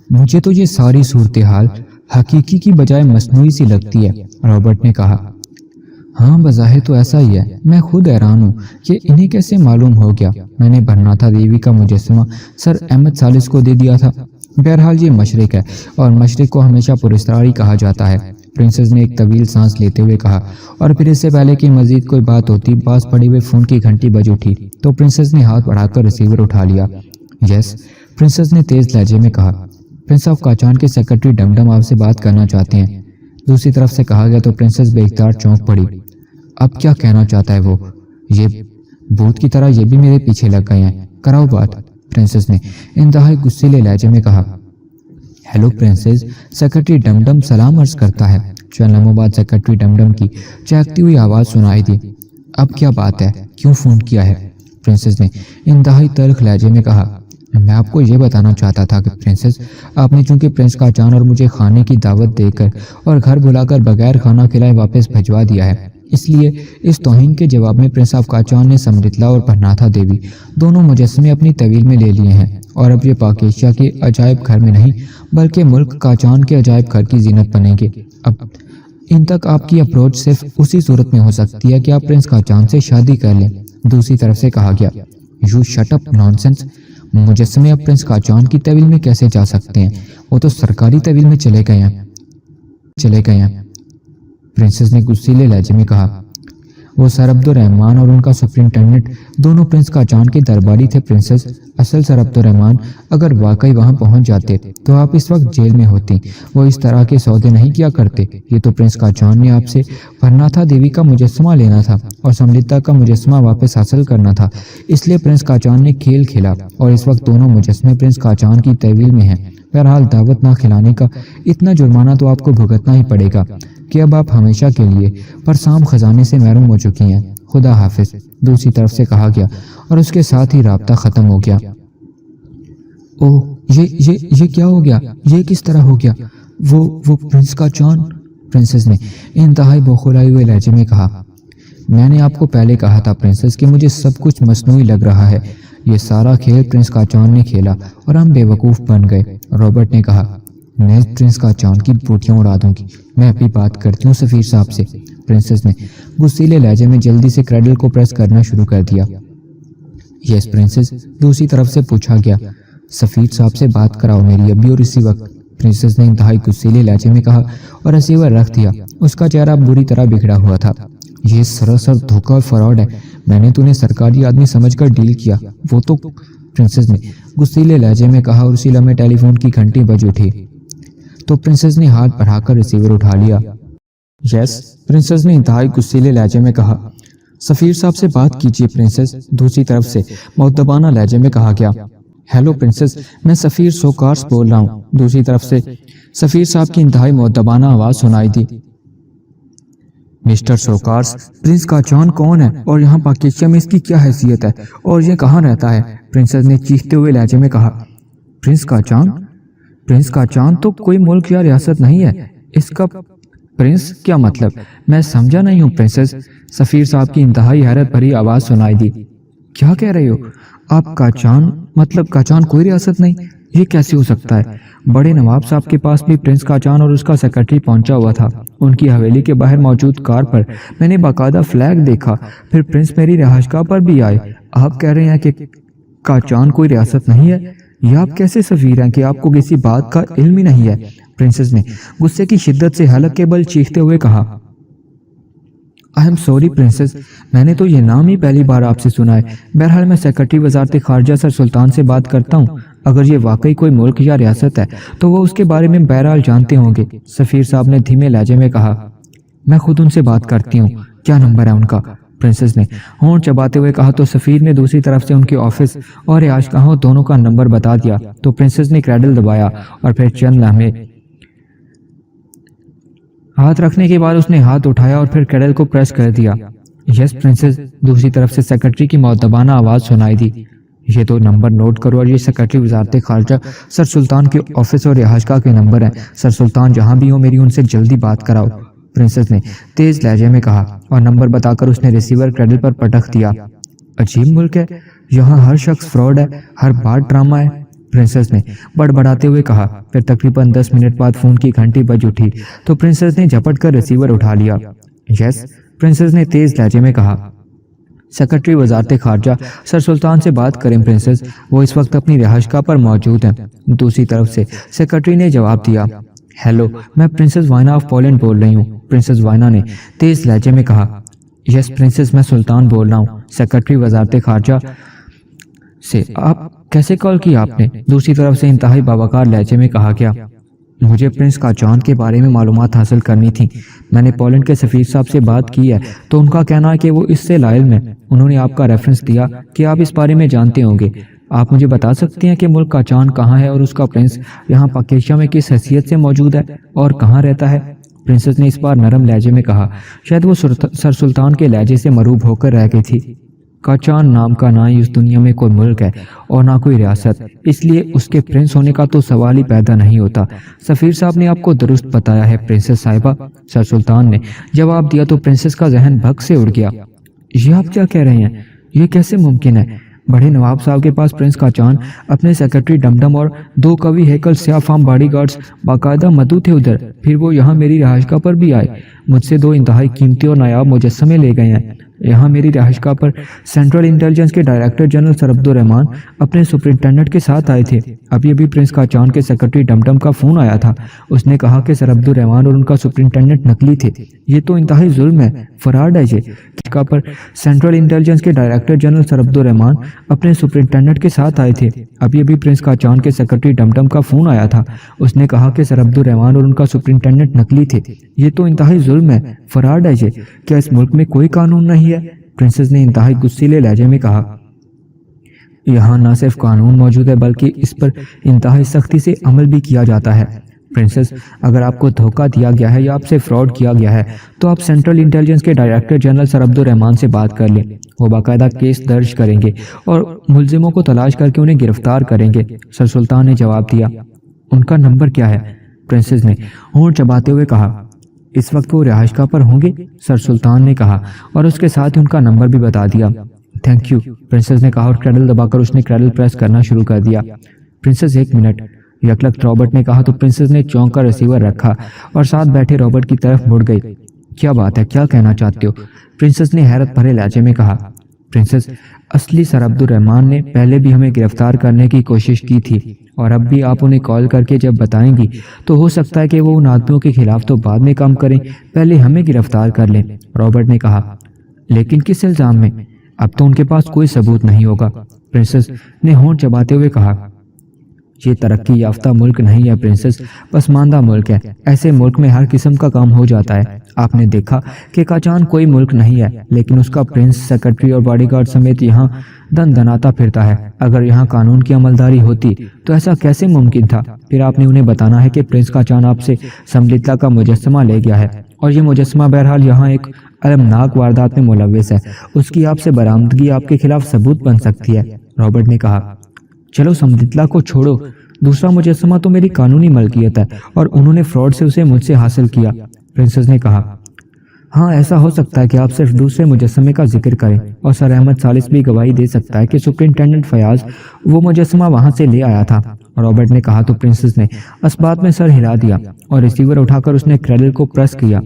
مجھے تو یہ ساری صورتحال حقیقی کی بجائے مصنوعی سی لگتی ہے، رابرٹ نے کہا۔ ہاں بظاہر تو ایسا ہی ہے، میں خود حیران ہوں کہ انہیں کیسے معلوم ہو گیا۔ میں نے برناتھا دیوی کا مجسمہ سر احمد ثالث کو دے دیا تھا۔ بہرحال یہ مشرق ہے اور مشرق کو ہمیشہ پراسرار ہی کہا جاتا ہے، پرنسس نے ایک طویل سانس لیتے ہوئے کہا، اور پھر اس سے پہلے کہ مزید کوئی بات ہوتی پاس پڑے ہوئے فون کی گھنٹی بج اٹھی تو پرنسس نے ہاتھ بڑھا کر ریسیور اٹھا لیا۔ یس، پرنسس نے تیز لہجے میں کہا۔ پرنس آف کاچان کے سیکرٹری ڈمڈم آپ سے بات کرنا چاہتے ہیں، دوسری طرف سے کہا گیا تو پرنسس بے اختیار چونک پڑی۔ اب کیا کہنا چاہتا ہے وہ؟ یہ بھوت کی طرح یہ بھی میرے پیچھے لگ گئے ہیں، کراؤ بات، پرنسس نے انتہائی غصیلے لہجے میں کہا۔ ہیلو پرنسس، سیکرٹری ڈمڈم سلام عرض کرتا ہے۔ چند لمحوں بعد سیکرٹری ڈمڈم کی چہکتی ہوئی آواز سنائی دی۔ اب کیا بات ہے، کیوں فون کیا ہے؟ پرنسس نے انتہائی تلخ لہجے میں کہا۔ میں آپ کو یہ بتانا چاہتا تھا کہ پرنسس، آپ نے چونکہ پرنس کا چاند اور مجھے کھانے کی دعوت دے کر اور گھر بلا کر بغیر کھانا کھلائے واپس بھجوا دیا ہے، اس لیے اس توہین کے جواب میں پرنس آف کاچان نے سمرتلا اور برناتھا دیوی دونوں مجسمے اپنی طویل میں لے لیے ہیں، اور اب یہ پاکیزہ کے عجائب گھر میں نہیں بلکہ ملک کاچان کے عجائب گھر کی زینت بنیں گے۔ اب ان تک آپ کی اپروچ صرف اسی صورت میں ہو سکتی ہے کہ آپ پرنس کاچان سے شادی کر لیں، دوسری طرف سے کہا گیا۔ یو شٹ اپ نانسنس، مجسمے اب پرنس کاچان کی طویل میں کیسے جا سکتے ہیں؟ وہ تو سرکاری طویل میں چلے گئے ہیں، پرنسس نے غصیلے لہجے میں کہا۔ وہ سر عبد الرحمان اور ان کا سپرنٹینڈنٹ دونوں پرنس کاچان کے درباری تھے پرنسس۔ اصل سر عبد الرحمان اگر واقعی وہاں پہنچ جاتے تو آپ اس وقت جیل میں ہوتی، وہ اس طرح کے سودے نہیں کیا کرتے۔ یہ تو پرنس کاچان نے آپ سے برناتھا دیوی کا مجسمہ لینا تھا اور سمرتا کا مجسمہ واپس حاصل کرنا تھا، اس لیے پرنس کاچان نے کھیل کھیلا اور اس وقت دونوں مجسمے پرنس کاچان کی طویل میں ہیں۔ بہرحال دعوت نہ کھلانے کا اتنا جرمانہ تو آپ کو بھگتنا ہی پڑے گا کہ اب آپ ہمیشہ کے لیے پرسام خزانے سے محروم ہو چکی ہیں۔ خدا حافظ، دوسری طرف سے کہا گیا، اور اس کے ساتھ ہی رابطہ ختم ہو گیا۔ اوہ، یہ کیا ہو گیا؟ یہ کس طرح ہو گیا؟ وہ پرنس کاچان، پرنسس نے انتہائی بوخلائے ہوئے لہجے میں کہا۔ میں نے آپ کو پہلے کہا تھا پرنسس کہ مجھے سب کچھ مصنوعی لگ رہا ہے۔ یہ سارا کھیل پرنس کاچان نے کھیلا اور ہم بے وقوف بن گئے، رابرٹ نے کہا۔ میں پرنس کاچان کی بوٹیاں اڑا دوں گی، میں ابھی بات کرتی ہوں سفیر صاحب سے، پرنسس نے غصیلے لہجے میں جلدی سے کریڈل کو پریس کرنا شروع کر دیا۔ یس پرنسس، دوسری طرف سے پوچھا گیا۔ سفیر صاحب سے بات کراؤ میری ابھی اور اسی وقت، پرنسس نے انتہائی غصیلے لہجے میں کہا اور ریسیور رکھ دیا۔ اس کا چہرہ بری طرح بگڑا ہوا تھا۔ یہ سراسر دھوکہ اور فراڈ ہے، میں نے تمہیں سرکاری آدمی سمجھ کر ڈیل کیا، وہ تو، پرنسس نے غصیلے لہجے میں کہا، اور اسی لمحے ٹیلی فون کی گھنٹی بج اٹھی تو پرنسس نے ہاتھ بڑھا کر ریسیور اٹھا لیا۔ یس، پرنسس نے انتہائی غصیلے لہجے میں کہا۔ سفیر صاحب سے بات کیجیے پرنسس، دوسری طرف سے مؤدبانہ لہجے میں کہا گیا۔ ہیلو پرنسس، میں سفیر سوکارس بول رہا ہوں، دوسری طرف سے سفیر صاحب کی انتہائی مؤدبانہ آواز سنائی دی۔ مسٹر سوکارس، پرنس کاچان کون ہے اور یہاں پاکستان میں اس کی کیا حیثیت ہے اور یہ کہاں رہتا ہے؟ پرنسس نے چیختے ہوئے لہجے میں کہا۔ پرنس کاچان؟ پرنس کاچان تو کوئی ملک یا ریاست نہیں ہے، اس کا پرنس کیا مطلب؟ میں سمجھا نہیں ہوں پرنسس۔ سفیر صاحب کی انتہائی حیرت بھری آواز سنائی دی۔ کیا کہہ رہے ہو آپ؟ کاچان مطلب کاچان کوئی ریاست نہیں؟ یہ کیسے ہو سکتا ہے؟ بڑے نواب صاحب کے پاس بھی پرنس کاچان اور اس کا سیکرٹری پہنچا ہوا تھا۔ ان کی حویلی کے باہر موجود کار پر میں نے باقاعدہ فلیگ دیکھا، پھر پرنس میری رہائش گاہ پر بھی آئے۔ آپ کہہ رہے ہیں کہ کاچان کوئی ریاست نہیں ہے؟ یہ آپ کیسے سفیر ہیں کہ آپ کو کسی بات کا علم ہی نہیں ہے؟ پرنسس نے غصے کی شدت سے حلق کے بل چیختے ہوئے کہا۔ آئی ایم سوری پرنسس، میں نے تو یہ نام ہی پہلی بار آپ سے سنا ہے۔ بہرحال میں سیکرٹری وزارت خارجہ سر سلطان سے بات کرتا ہوں۔ اگر یہ واقعی کوئی ملک یا ریاست ہے تو وہ اس کے بارے میں بہرحال جانتے ہوں گے، سفیر صاحب نے دھیمے لہجے میں کہا۔ میں خود ان سے بات کرتی ہوں، کیا نمبر ہے ان کا؟ پرنسس نے ہونٹ چباتے ہوئے کہا تو سفیر نے دوسری طرف سے ان کے آفس اور رہائش گاہوں دونوں کا نمبر بتا دیا تو پرنسس نے کریڈل دبایا اور پھر چند لمحے ہاتھ رکھنے کے بعد اس نے ہاتھ اٹھایا اور پھر کریڈل کو پریس کر دیا۔ یس پرنسس، دوسری طرف سے سیکرٹری کی مؤدبانہ آواز سنائی دی۔ یہ تو نمبر نوٹ کرو اور یہ سیکرٹری وزارت خارجہ سر سلطان کے آفس اور رہائش گاہ کے نمبر ہیں۔ سر سلطان جہاں بھی ہو میری ان سے جلدی بات کراؤ، پرنسس نے تیز لہجے میں کہا اور نمبر بتا کر اس نے ریسیور کریڈل پر پٹخ دیا۔ عجیب ملک ہے، یہاں ہر شخص فراڈ ہے، ہر بات ڈرامہ ہے، پرنسس نے بڑبڑاتے ہوئے کہا۔ پھر تقریباً 10 منٹ بعد فون کی گھنٹی بج اٹھی تو پرنسس نے جھپٹ کر ریسیور اٹھا لیا۔ یس، پرنسس نے تیز لہجے میں کہا۔ سیکرٹری وزارت خارجہ سر سلطان سے بات کریں پرنسس، وہ اس وقت اپنی رہائش گاہ پر موجود ہیں۔ دوسری طرف سے سیکرٹری نے جواب دیا۔ ہیلو، میں پرنسس وائنا آف پولینڈ بول رہی ہوں، پرنسس وائنا نے تیز لہجے میں کہا۔ یس پرنسس، میں سلطان بول رہا ہوں، سیکرٹری وزارت خارجہ سے۔ آپ کیسے کال کی آپ نے؟ دوسری طرف سے انتہائی باوقار لہجے میں کہا گیا۔ مجھے پرنس کاچان کے بارے میں معلومات حاصل کرنی تھی۔ میں نے پولینڈ کے سفیر صاحب سے بات کی ہے تو ان کا کہنا ہے کہ وہ اس سے لا علم ہے۔ انہوں نے آپ کا ریفرنس دیا کہ آپ اس بارے میں جانتے ہوں گے۔ آپ مجھے بتا سکتے ہیں کہ ملک کاچان کہاں ہے اور اس کا پرنس یہاں پاکستان میں کس حیثیت سے موجود ہے اور کہاں رہتا ہے؟ پرنسس نے اس بار نرم لہجے میں کہا، شاید وہ سر سلطان کے لہجے سے مروب ہو کر رہ گئی تھی۔ کاچان نام کا نہ ہی اس دنیا میں کوئی ملک ہے اور نہ کوئی ریاست، اس لیے اس کے پرنس ہونے کا تو سوال ہی پیدا نہیں ہوتا۔ سفیر صاحب نے آپ کو درست بتایا ہے پرنسس صاحبہ، سر سلطان نے جواب دیا تو پرنسس کا ذہن بھگ سے اڑ گیا۔ یہ آپ کیا کہہ رہے ہیں؟ یہ کیسے ممکن ہے؟ بڑے نواب صاحب کے پاس پرنس کاچان، اپنے سیکرٹری ڈمڈم اور 2 قوی ہیکل سیاہ فام باڈی گارڈز باقاعدہ مدعو تھے ادھر، پھر وہ یہاں میری رہائش گاہ پر بھی آئے، مجھ سے 2 انتہائی قیمتی اور نایاب مجسمے لے گئے ہیں۔ یہاں میری رہائش گاہ پر سینٹرل انٹیلیجنس کے ڈائریکٹر جنرل سر عبدالرحمان اپنے سپرنٹینڈنٹ کے ساتھ آئے تھے۔ ابھی ابھی پرنس کاچان کے سیکرٹری ڈمڈم کا فون آیا تھا، اس نے کہا کہ سر عبدالرحمان اور ان کا سپرنٹینڈنٹ نکلی تھے۔ یہ تو انتہائی ظلم ہے، فراڈ ہے یہ۔ جگہ پر سینٹرل انٹیلیجنس کے ڈائریکٹر جنرل سر عبدالرحمان اپنے سپرنٹینڈنٹ کے ساتھ آئے تھے۔ ابھی ابھی پرنس کاچان کے سیکرٹری ڈمڈم کا فون آیا تھا، اس نے کہا کہ سر عبدالرحمان اور ان کا سپرنٹینڈنٹ نکلی تھے۔ یہ تو انتہائی ظلم ہے، فراڈ ہے یہ۔ کیا اس ملک میں کوئی قانون نہیں ہے؟ پرنسس نے انتہائی غصیلے لہجے میں کہا۔ یہاں نہ صرف قانون موجود ہے بلکہ اس پر انتہائی سختی سے عمل بھی کیا جاتا ہے۔ پرنسس، اگر آپ کو دھوکہ دیا گیا ہے یا آپ سے فراڈ کیا گیا ہے تو آپ سینٹرل انٹیلیجنس کے ڈائریکٹر جنرل سر عبدالرحمان سے بات کر لیں، وہ باقاعدہ کیس درج کریں گے اور ملزموں کو تلاش کر کے انہیں گرفتار کریں گے، سر سلطان نے جواب دیا۔ ان کا نمبر کیا ہے؟ پرنسس نے ہونٹ چباتے ہوئے کہا۔ اس وقت وہ رہائش گاہ پر ہوں گے، سر سلطان نے کہا اور اس کے ساتھ ان کا نمبر بھی بتا دیا۔ تھینک یو، پرنسس نے کہا اور کریڈل دبا کر اس نے کریڈل پریس کرنا شروع کر دیا۔ پرنسس 1 منٹ، یکلخت رابرٹ نے کہا تو پرنسس نے چونک کر ریسیور رکھا اور ساتھ بیٹھے رابرٹ کی طرف مڑ گئی۔ کیا بات ہے، کیا کہنا چاہتے ہو؟ پرنسس نے حیرت بھرے لہجے میں کہا۔ پرنسس، اصلی سر عبدالرحمان نے پہلے بھی ہمیں گرفتار کرنے کی کوشش کی تھی اور اب بھی آپ انہیں کال کر کے جب بتائیں گی تو ہو سکتا ہے کہ وہ ان آدمیوں کے خلاف تو بعد میں کام کریں، پہلے ہمیں گرفتار کر لیں، رابرٹ نے کہا۔ لیکن کس الزام میں؟ اب تو ان کے پاس کوئی ثبوت نہیں ہوگا، پرنسس نے ہونٹ چباتے ہوئے کہا۔ یہ ترقی یافتہ ملک نہیں ہے پرنسس، پسماندہ ملک ہے۔ ایسے ملک میں ہر قسم کا کام ہو جاتا ہے۔ آپ نے دیکھا کہ کاچان کوئی ملک نہیں ہے لیکن اس کا پرنس، سیکرٹری اور باڈی گارڈ سمیت یہاں دن دناتا پھرتا ہے۔ اگر یہاں قانون کی عملداری ہوتی تو ایسا کیسے ممکن تھا؟ پھر آپ نے انہیں بتانا ہے کہ پرنس کاچان آپ سے سملتا کا مجسمہ لے گیا ہے اور یہ مجسمہ بہرحال یہاں ایک المناک واردات میں ملوث ہے، اس کی آپ سے برآمدگی آپ کے خلاف ثبوت بن سکتی ہے۔ رابرٹ نے کہا، چلو سمدتلا کو چھوڑو، دوسرا مجسمہ تو میری قانونی ملکیت ہے اور انہوں نے فراڈ سے اسے مجھ سے حاصل کیا۔ پرنسس نے کہا، ہاں ایسا ہو سکتا ہے کہ آپ صرف دوسرے مجسمے کا ذکر کریں، اور سر احمد ثالث بھی گواہی دے سکتا ہے کہ سپرنٹینڈنٹ فیاض وہ مجسمہ وہاں سے لے آیا تھا۔ رابرٹ نے کہا تو پرنسس نے اس بات میں سر ہلا دیا اور ریسیور اٹھا کر اس نے کریڈل کو پریس کیا۔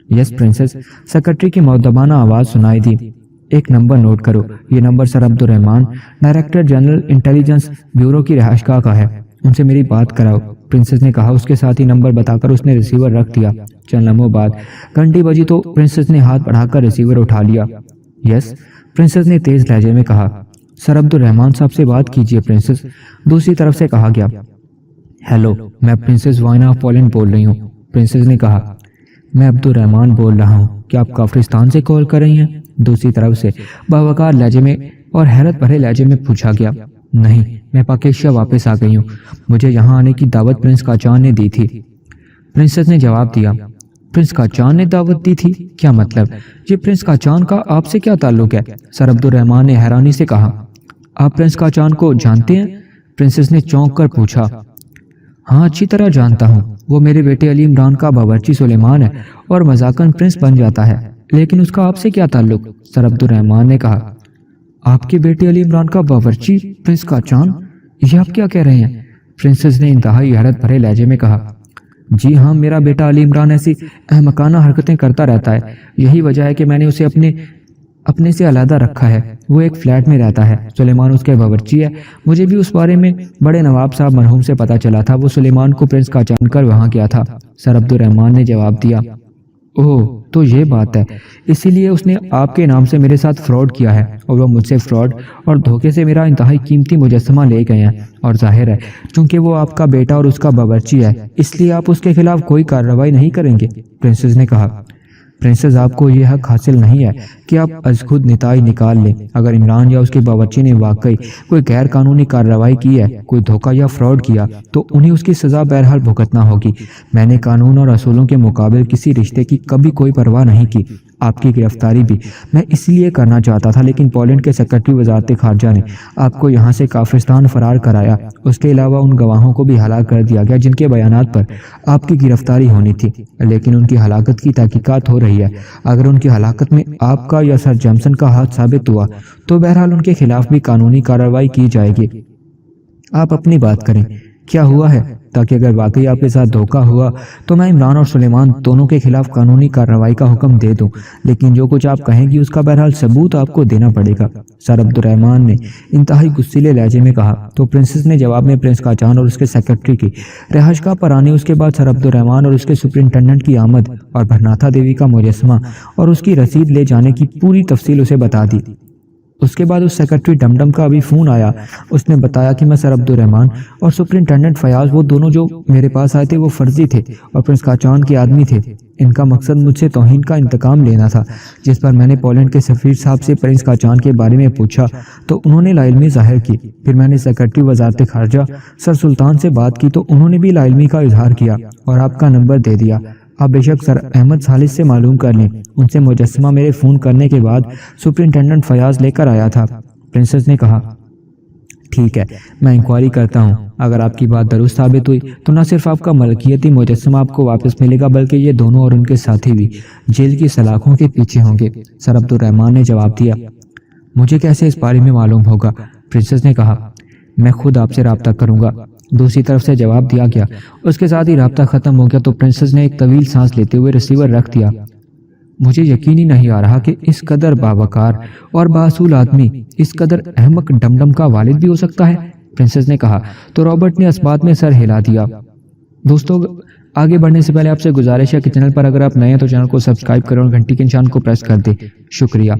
یس پرنسس، سیکرٹری کی مؤدبانہ آواز سنائی دی، ایک نمبر نوٹ کرو، یہ نمبر سر عبد الرحمان ڈائریکٹر جنرل انٹیلیجنس بیورو کی رہائش گاہ کا ہے، ان سے میری بات کراؤ۔ پرنسس نے کہا، اس کے ساتھ ہی نمبر بتا کر اس نے ریسیور رکھ دیا۔ چند لمحوں بعد گھنٹی بجی تو پرنسس نے ہاتھ بڑھا کر ریسیور اٹھا لیا۔ یس، پرنسس نے تیز لہجے میں کہا، سر عبد الرحمان صاحب سے بات کیجیے پرنسس۔ دوسری طرف سے کہا گیا، ہیلو، میں پرنسس وائنا آف پولینڈ بول رہی ہوں۔ پرنسس نے کہا، میں عبد الرحمان بول رہا ہوں، کیا آپ کافرستان سے کال کر رہی ہیں؟ دوسری طرف سے باوقار لہجے میں اور حیرت بھرے لہجے میں پوچھا گیا، نہیں، میں پاکیشیا واپس آ گئی ہوں، مجھے یہاں آنے کی دعوت پرنس کاچان نے دی تھی۔ پرنسس نے جواب دیا، پرنس کاچان نے دعوت دی تھی؟ کیا مطلب؟ یہ پرنس کاچان کا آپ سے کیا تعلق ہے؟ سر عبد الرحمان نے حیرانی سے کہا، آپ پرنس کاچان کو جانتے ہیں؟ پرنسس نے چونک کر پوچھا، ہاں اچھی طرح جانتا ہوں، وہ میرے بیٹے علی عمران کا باورچی سلیمان ہے اور مذاکن پرنس بن جاتا ہے، لیکن اس کا آپ سے کیا تعلق؟ سر عبد الرحمان نے کہا، آپ کے بیٹے علی عمران کا باورچی پرنس کاچان، یہ آپ کیا کہہ رہے ہیں؟ پرنسس نے انتہائی حیرت بھرے لہجے میں کہا، جی ہاں، میرا بیٹا علی عمران ایسی احمقانہ حرکتیں کرتا رہتا ہے، یہی وجہ ہے کہ میں نے اسے اپنے سے علیحدہ رکھا ہے، وہ ایک فلیٹ میں رہتا ہے، سلیمان اس کے باورچی ہے، مجھے بھی اس بارے میں بڑے نواب صاحب مرحوم سے پتہ چلا تھا، وہ سلیمان کو پرنس کا جان کر وہاں گیا تھا۔ سر عبد الرحمان نے جواب دیا، اوہ تو یہ بات ہے، اسی لیے اس نے آپ کے نام سے میرے ساتھ فراڈ کیا ہے، اور وہ مجھ سے فراڈ اور دھوکے سے میرا انتہائی قیمتی مجسمہ لے گئے ہیں، اور ظاہر ہے چونکہ وہ آپ کا بیٹا اور اس کا باورچی ہے، اس لیے آپ اس کے خلاف کوئی کارروائی نہیں کریں گے۔ پرنسس نے کہا، پرنسس آپ کو یہ حق حاصل نہیں ہے کہ آپ از خود نتائی نکال لیں، اگر عمران یا اس کے باورچی نے واقعی کوئی غیر قانونی کارروائی کی ہے، کوئی دھوکہ یا فراڈ کیا، تو انہیں اس کی سزا بہرحال بھگتنا ہوگی۔ میں نے قانون اور اصولوں کے مقابل کسی رشتے کی کبھی کوئی پرواہ نہیں کی، آپ کی گرفتاری بھی میں اس لیے کرنا چاہتا تھا، لیکن پولینڈ کے سیکرٹری وزارت خارجہ نے آپ کو یہاں سے کافرستان فرار کرایا، اس کے علاوہ ان گواہوں کو بھی ہلاک کر دیا گیا جن کے بیانات پر آپ کی گرفتاری ہونی تھی، لیکن ان کی ہلاکت کی تحقیقات ہو رہی ہے، اگر ان کی ہلاکت میں آپ کا یا سر جیمسن کا ہاتھ ثابت ہوا تو بہرحال ان کے خلاف بھی قانونی کارروائی کی جائے گی۔ آپ اپنی بات کریں، کیا ہوا ہے، تاکہ اگر واقعی آپ کے ساتھ دھوکہ ہوا تو میں عمران اور سلیمان دونوں کے خلاف قانونی کارروائی کا حکم دے دوں، لیکن جو کچھ آپ کہیں گی اس کا بہرحال ثبوت آپ کو دینا پڑے گا۔ سر عبد الرحمان نے انتہائی غصیلے لہجے میں کہا تو پرنسس نے جواب میں پرنس کاچان اور اس کے سیکرٹری کی رہائش گاہ پر آنے، اس کے بعد سر عبد الرحمان اور اس کے سپرنٹینڈنٹ کی آمد اور بھرناتھا دیوی کا مجسمہ اور اس کی رسید لے جانے کی پوری تفصیل اسے بتا دی۔ اس کے بعد اس سیکرٹری ڈمڈم کا ابھی فون آیا، اس نے بتایا کہ میں سر عبد الرحمان اور سپرنٹینڈنٹ فیاض، وہ دونوں جو میرے پاس آئے تھے وہ فرضی تھے اور پرنس کاچان کے آدمی تھے، ان کا مقصد مجھ سے توہین کا انتقام لینا تھا، جس پر میں نے پولینڈ کے سفیر صاحب سے پرنس کاچان کے بارے میں پوچھا تو انہوں نے لاعلمی ظاہر کی، پھر میں نے سیکرٹری وزارت خارجہ سر سلطان سے بات کی تو انہوں نے بھی لاعلمی کا اظہار کیا اور آپ کا نمبر دے دیا، آپ بے شک سر احمد ثالث سے معلوم کر لیں، ان سے مجسمہ میرے فون کرنے کے بعد سپرنٹینڈنٹ فیاض لے کر آیا تھا۔ پرنسس نے کہا، ٹھیک ہے، میں انکوائری کرتا ہوں، اگر آپ کی بات درست ثابت ہوئی تو نہ صرف آپ کا ملکیتی مجسمہ آپ کو واپس ملے گا بلکہ یہ دونوں اور ان کے ساتھی بھی جیل کی سلاخوں کے پیچھے ہوں گے۔ سر عبد الرحمان نے جواب دیا، مجھے کیسے اس بارے میں معلوم ہوگا؟ پرنسس نے کہا، میں خود آپ سے رابطہ کروں گا۔ دوسری طرف سے جواب دیا گیا۔ اس کے ساتھ ہی رابطہ ختم ہو گیا تو پرنسس نے ایک طویل سانس لیتے ہوئے ریسیور رکھ دیا۔ مجھے یقین ہی نہیں آ رہا کہ اس قدر باوقار اور باصول آدمی اس قدر احمق ڈمڈم کا والد بھی ہو سکتا ہے، پرنسس نے کہا تو رابرٹ نے اس بات میں سر ہلا دیا۔ دوستو، آگے بڑھنے سے پہلے آپ سے گزارش ہے کہ چینل پر اگر آپ نئے ہیں تو چینل کو سبسکرائب کریں اور گھنٹی کے نشان کو پریس کر دیں، شکریہ۔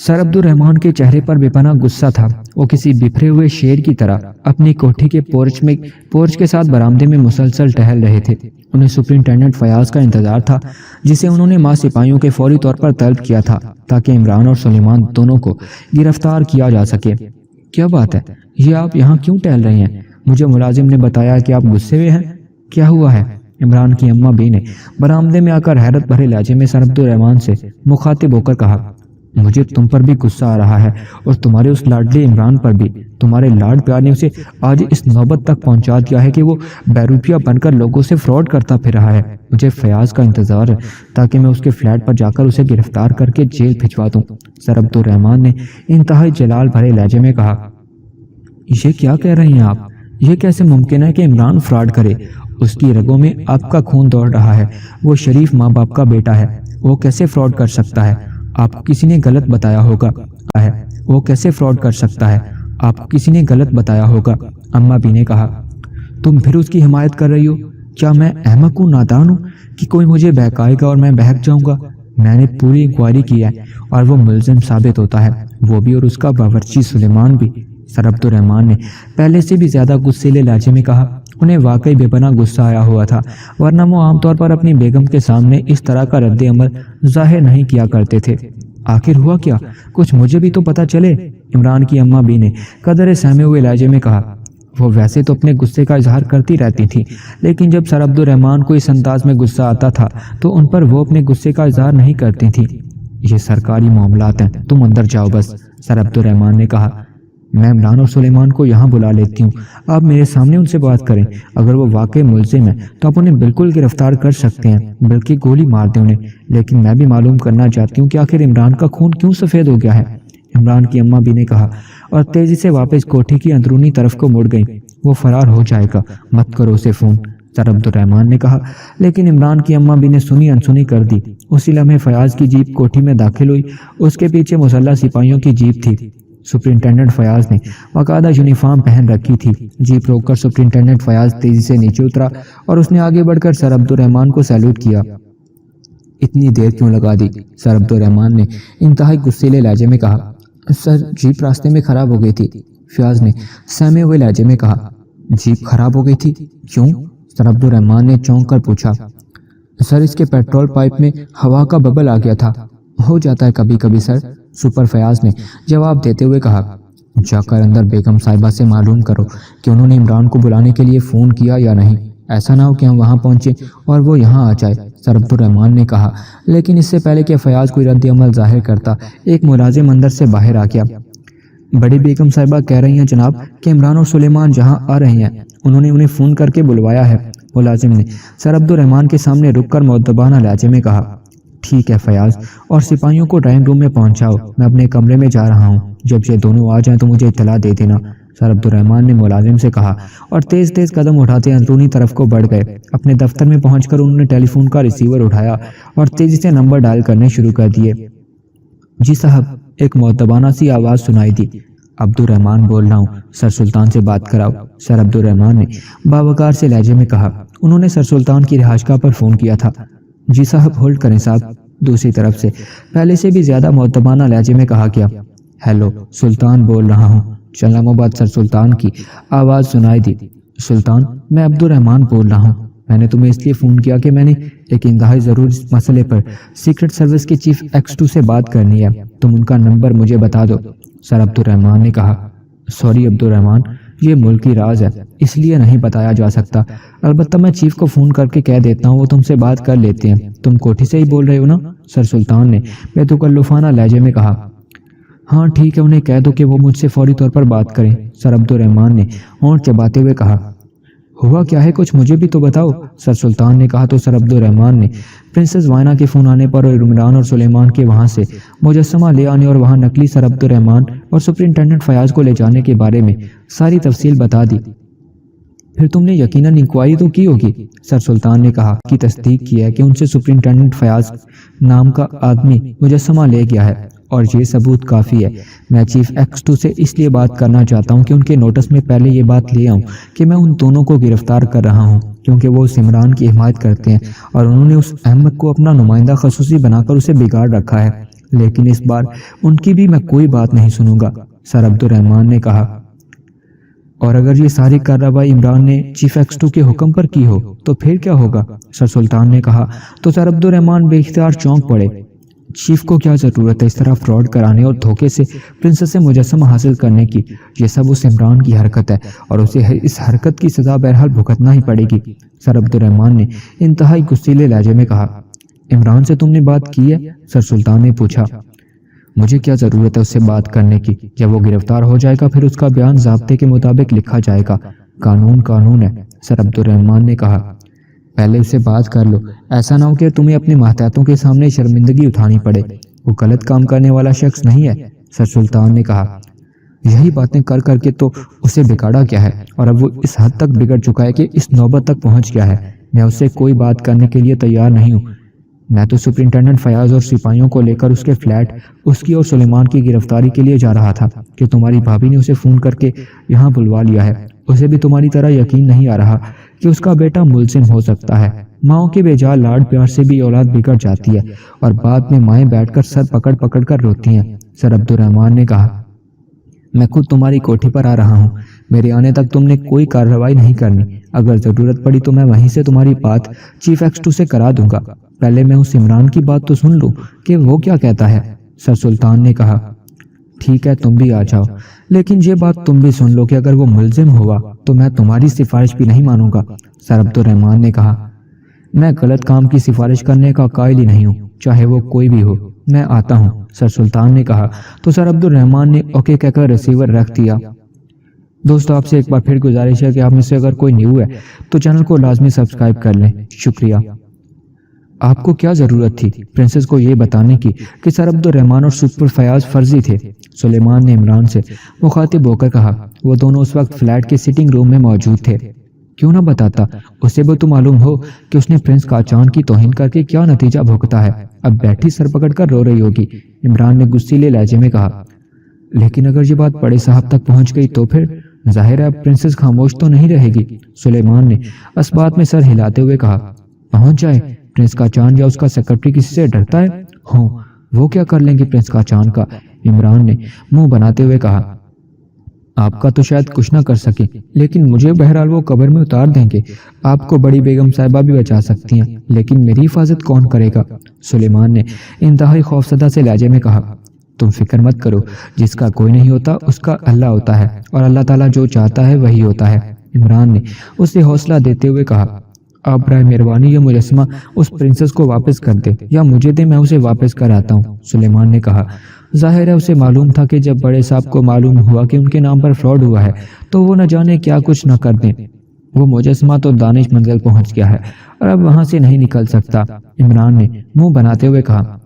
سر عبد الرحمان کے چہرے پر بے پناہ غصہ تھا، وہ کسی بکھرے ہوئے شیر کی طرح اپنی کوٹھی کے پورچ کے ساتھ برآمدے میں مسلسل ٹہل رہے تھے۔ انہیں سپرنٹینڈنٹ فیاض کا انتظار تھا جسے انہوں نے ماں سپاہیوں کے فوری طور پر طلب کیا تھا تاکہ عمران اور سلیمان دونوں کو گرفتار کیا جا سکے۔ کیا بات ہے، یہ آپ یہاں کیوں ٹہل رہے ہیں؟ مجھے ملازم نے بتایا کہ آپ غصے میں ہیں، کیا ہوا ہے؟ عمران کی اماں بی نے برآمدے میں آ کر حیرت بھرے لہجے میں سر عبدالرحمن سے مخاطب ہو کر کہا، مجھے تم پر بھی غصہ آ رہا ہے اور تمہارے اس لاڈلے عمران پر بھی۔ تمہارے لاڈ پیار نے اسے آج اس نوبت تک پہنچا دیا ہے کہ وہ بیروپیہ بن کر لوگوں سے فراڈ کرتا پھر رہا ہے۔ مجھے فیاض کا انتظار ہے تاکہ میں اس کے فلیٹ پر جا کر اسے گرفتار کر کے جیل بھجوا دوں۔ سر عبدالرحمن نے انتہائی جلال بھرے لہجے میں کہا، یہ کیا کہہ رہے ہیں آپ؟ یہ کیسے ممکن ہے کہ عمران فراڈ کرے؟ اس کی رگوں میں آپ کا خون دوڑ رہا ہے، وہ شریف ماں باپ کا بیٹا ہے، وہ کیسے فراڈ کر سکتا ہے؟ آپ کو کسی نے غلط بتایا ہوگا ہے، وہ کیسے فراڈ کر سکتا ہے؟ آپ کو کسی نے غلط بتایا ہوگا۔ اماں بی نے کہا، تم پھر اس کی حمایت کر رہی ہو؟ کیا میں احمق ہوں، نادان ہوں کہ کوئی مجھے بہکائے گا اور میں بہک جاؤں گا؟ میں نے پوری انکوائری کی ہے اور وہ ملزم ثابت ہوتا ہے، وہ بھی اور اس کا باورچی سلیمان بھی۔ سر عبدالرحمن نے پہلے سے بھی زیادہ غصیلے لہجے میں کہا۔ انہیں واقعی بے پناہ غصہ آیا ہوا تھا، ورنہ وہ عام طور پر اپنی بیگم کے سامنے اس طرح کا رد عمل ظاہر نہیں کیا کرتے تھے۔ آخر ہوا کیا؟ کچھ مجھے بھی تو پتہ چلے، عمران کی اماں بی نے قدرے سہمے ہوئے لہجے میں کہا۔ وہ ویسے تو اپنے غصے کا اظہار کرتی رہتی تھی، لیکن جب سر عبدالرحمن کو اس انداز میں غصہ آتا تھا تو ان پر وہ اپنے غصے کا اظہار نہیں کرتی تھی۔ یہ سرکاری معاملات ہیں، تم اندر جاؤ بس، سر عبدالرحمن نے کہا۔ میں عمران اور سلیمان کو یہاں بلا لیتی ہوں، آپ میرے سامنے ان سے بات کریں۔ اگر وہ واقعی ملزم ہیں تو آپ انہیں بالکل گرفتار کر سکتے ہیں، بلکہ گولی مار دیں انہیں، لیکن میں بھی معلوم کرنا چاہتی ہوں کہ آخر عمران کا خون کیوں سفید ہو گیا ہے، عمران کی اماں بھی نے کہا، اور تیزی سے واپس کوٹھی کی اندرونی طرف کو مڑ گئیں۔ وہ فرار ہو جائے گا، مت کرو اسے فون، سر عبدالرحمن نے کہا، لیکن عمران کی اماں بھی نے سنی انسنی کر دی۔ اسی لمحے فیاض کی جیپ کوٹھی میں داخل ہوئی، اس کے پیچھے مسلح سپاہیوں کی جیپ تھی۔ سپرنٹینڈنٹ فیاض نے باقاعدہ یونیفارم پہن رکھی تھی۔ جیپ روک کر سپرنٹینڈنٹ فیاض تیزی سے نیچے اترا اور اس نے آگے بڑھ کر سر عبدالرحمن کو سیلوٹ کیا۔ اتنی دیر کیوں لگا دی؟ سر عبدالرحمن نے انتہائی غصیلے لہجے میں کہا۔ سر جیپ راستے میں خراب ہو گئی تھی، فیاض نے سہمے ہوئے لہجے میں کہا۔ جیپ خراب ہو گئی تھی؟ کیوں؟ سر عبدالرحمن نے چونک کر پوچھا۔ سر اس کے پیٹرول پائپ میں ہوا کا ببل آ گیا تھا۔ ہو جاتا ہے کبھی کبھی سر، سپر فیاض نے جواب دیتے ہوئے کہا۔ جا کر اندر بیگم صاحبہ سے معلوم کرو کہ انہوں نے عمران کو بلانے کے لیے فون کیا یا نہیں، ایسا نہ ہو کہ ہم وہاں پہنچے اور وہ یہاں آ جائے، سر عبدالرحمن نے کہا۔ لیکن اس سے پہلے کہ فیاض کوئی رد عمل ظاہر کرتا، ایک ملازم اندر سے باہر آ گیا۔ بڑی بیگم صاحبہ کہہ رہی ہیں جناب کہ عمران اور سلیمان جہاں آ رہے ہیں، انہوں نے انہیں فون کر کے بلوایا ہے، ملازم نے سر عبدالرحمن کے سامنے رک کر مؤدبانہ لہجے میں کہا۔ ٹھیک ہے فیاض، اور سپاہیوں کو ڈرائنگ روم میں پہنچاؤ، میں اپنے کمرے میں جا رہا ہوں، جب یہ دونوں آ جائیں تو مجھے اطلاع دے دینا، سر عبدالرحمن نے ملازم سے کہا، اور تیز تیز قدم اٹھاتے اندرونی طرف کو بڑھ گئے۔ اپنے دفتر میں پہنچ کر انہوں نے ٹیلی فون کا ریسیور اٹھایا اور تیزی سے نمبر ڈائل کرنے شروع کر دیے۔ جی صاحب، ایک مؤدبانہ سی آواز سنائی دی۔ عبدالرحمن بول رہا ہوں، سر سلطان سے بات کراؤ، سر عبدالرحمن نے باوقار سے لہجے میں کہا۔ انہوں نے سر سلطان کی رہائش گاہ پر فون کیا تھا۔ جی صاحب ہولڈ کریں صاحب، دوسری طرف سے پہلے سے بھی زیادہ مؤدبانہ لہجے میں کہا گیا۔ ہیلو، سلطان بول رہا ہوں، اسلام آباد، سر سلطان کی آواز سنائی دی۔ سلطان، میں عبدالرحمن بول رہا ہوں، میں نے تمہیں اس لیے فون کیا کہ میں نے ایک انتہائی ضروری مسئلے پر سیکرٹ سروس کے چیف ایکس 2 سے بات کرنی ہے، تم ان کا نمبر مجھے بتا دو، سر عبدالرحمن نے کہا۔ سوری عبدالرحمن، یہ ملکی راز ہے، اس لیے نہیں بتایا جا سکتا، البتہ میں چیف کو فون کر کے کہہ دیتا ہوں، وہ تم سے بات کر لیتے ہیں۔ تم کوٹھی سے ہی بول رہے ہو نا؟ سر سلطان نے بے تکلفانہ لہجے میں کہا۔ ہاں ٹھیک ہے، انہیں کہہ دو کہ وہ مجھ سے فوری طور پر بات کریں، سر عبدالرحمن نے ہونٹ چباتے ہوئے کہا۔ ہوا کیا ہے، کچھ مجھے بھی تو بتاؤ، سر سلطان نے کہا تو سر عبدالرحمن نے پرنسس وائنا کے فون آنے پر اور عمران اور سلیمان کے وہاں سے مجسمہ لے آنے اور وہاں نقلی سر عبدالرحمن اور سپرنٹینڈنٹ فیاض کو لے جانے کے بارے میں ساری تفصیل بتا دی۔ پھر تم نے یقیناً انکوائری تو کی ہوگی، سر سلطان نے کہا، کی تصدیق کی ہے کہ ان سے سپرنٹینڈنٹ فیاض نام کا آدمی مجسمہ لے گیا ہے، اور یہ ثبوت کافی ہے۔ میں چیف ایکس 2 سے اس لیے بات کرنا چاہتا ہوں کہ ان کے نوٹس میں پہلے یہ بات لے آؤں کہ میں ان دونوں کو گرفتار کر رہا ہوں، کیونکہ وہ اس عمران کی حمایت کرتے ہیں اور انہوں نے اس احمد کو اپنا نمائندہ خصوصی بنا کر اسے بگاڑ رکھا ہے، لیکن اس بار ان کی بھی میں کوئی بات نہیں سنوں گا، سر عبدالرحمن نے کہا۔ اور اگر یہ ساری کارروائی عمران نے چیف ایکس 2 کے حکم پر کی ہو تو پھر کیا ہوگا، سر سلطان نے کہا تو سر عبدالرحمن بے اختیار چونک پڑے۔ چیف کو کیا ضرورت ہے اس طرح فراڈ کرانے اور دھوکے سے پرنسس سے مجسمہ حاصل کرنے کی؟ یہ سب اس عمران کی حرکت ہے اور اسے اس حرکت کی سزا بہرحال بھگتنا ہی پڑے گی۔ سر عبد الرحمن نے انتہائی غصیلے لہجے میں کہا۔ عمران سے تم نے بات کی ہے؟ سر سلطان نے پوچھا۔ مجھے کیا ضرورت ہے اس سے بات کرنے کی؟ جب وہ گرفتار ہو جائے گا پھر اس کا بیان ضابطے کے مطابق لکھا جائے گا۔ قانون قانون ہے، سر عبد الرحمن نے کہا۔ پہلے اس سے بات کر لو، ایسا نہ ہو کہ تمہیں اپنے ماتحتوں کے سامنے شرمندگی اٹھانی پڑے۔ وہ غلط کام کرنے والا شخص نہیں ہے، سر سلطان نے کہا۔ یہی باتیں کر کر کے تو اسے بگاڑا کیا ہے، اور اب وہ اس حد تک بگڑ چکا ہے کہ اس نوبت تک پہنچ گیا ہے۔ میں اس سے کوئی بات کرنے کے لیے تیار نہیں ہوں۔ میں تو سپرنٹینڈنٹ فیاض اور سپاہیوں کو لے کر اس کے فلیٹ، اس کی اور سلیمان کی گرفتاری کے لیے جا رہا تھا کہ تمہاری بھابھی نے اسے فون کر کے یہاں بلوا لیا ہے۔ اسے بھی تمہاری طرح یقین نہیں آ رہا کہ اس کا بیٹا ملزم ہو سکتا ہے۔ ماؤں کے بے جا لاڈ پیار سے بھی اولاد بگڑ جاتی ہے اور بعد میں مائیں بیٹھ کر سر پکڑ پکڑ کر روتی ہیں، سر عبد الرحمن نے کہا۔ میں خود تمہاری کوٹھی پر آ رہا ہوں، میرے آنے تک تم نے کوئی کارروائی نہیں کرنی۔ اگر ضرورت پڑی تو میں وہیں سے تمہاری بات چیف ایکس2 سے کرا دوں گا۔ پہلے میں اس عمران کی بات تو سن لوں کہ وہ کیا کہتا ہے، سر سلطان نے کہا۔ ٹھیک ہے، تم بھی آ جاؤ، لیکن یہ بات تم بھی سن لو کہ اگر وہ ملزم ہوا تو میں تمہاری سفارش بھی نہیں مانوں گا، سر عبد الرحمن نے کہا۔ میں غلط کام کی سفارش کرنے کا قائل ہی نہیں ہوں، چاہے وہ کوئی بھی ہو۔ میں آتا ہوں، سر سلطان نے کہا تو سر عبد الرحمن نے اوکے کہہ کر ریسیور رکھ دیا۔ دوستو، آپ سے ایک بار پھر گزارش ہے کہ آپ میں سے اگر کوئی نیو ہے تو چینل کو لازمی سبسکرائب کر لیں، شکریہ۔ آپ کو کیا ضرورت تھی پرنسس کو یہ بتانے کی کہ سر عبد الرحمن اور سپر فیاض فرضی تھے؟ سلیمان نے عمران سے مخاطب ہو کر کہا۔ وہ دونوں اس وقت فلیٹ کے سٹنگ روم میں موجود تھے۔ کیوں نہ بتاتا، اسے بھی تو معلوم ہو کہ اس نے پرنس قاچان کی توہین کر کے کیا نتیجہ بھگتا ہے۔ اب بیٹھی سر پکڑ کر رو رہی ہوگی، عمران نے غصیلے لہجے میں کہا۔ لیکن اگر یہ بات بڑے صاحب تک پہنچ گئی تو پھر ظاہر ہے پرنسس خاموش تو نہیں رہے گی، سلیمان نے اس بات میں سر ہلاتے ہوئے کہا۔ پہنچ جائے پرنس قاچان یا اس کا سیکرٹری کسی سے ڈرتا ہے؟ ہوں، وہ کیا کر لیں گے پرنس قاچان کا، عمران نے منہ بناتے ہوئے کہا۔ آپ کا تو شاید کچھ نہ کر سکیں، لیکن مجھے بہرحال وہ قبر میں اتار دیں گے۔ آپ کو بڑی بیگم صاحبہ بھی بچا سکتی ہیں، لیکن میری حفاظت کون کرے گا، سلیمان نے انتہائی خوفزدہ سے لہجے میں کہا۔ تم فکر مت کرو، جس کا کوئی نہیں ہوتا اس کا اللہ ہوتا ہے، اور اللہ تعالیٰ جو چاہتا ہے وہی ہوتا ہے، عمران نے اسے حوصلہ دیتے ہوئے کہا۔ آپ برائے مہربانی یہ مجسمہ اس پرنسس کو واپس کر دیں یا مجھے دیں، میں اسے واپس کر آتا ہوں، سلیمان نے کہا۔ ظاہر ہے اسے معلوم تھا کہ جب بڑے صاحب کو معلوم ہوا کہ ان کے نام پر فراڈ ہوا ہے تو وہ نہ جانے کیا کچھ نہ کر دیں۔ وہ مجسمہ تو دانش منزل پہنچ گیا ہے اور اب وہاں سے نہیں نکل سکتا، عمران نے منہ بناتے ہوئے کہا۔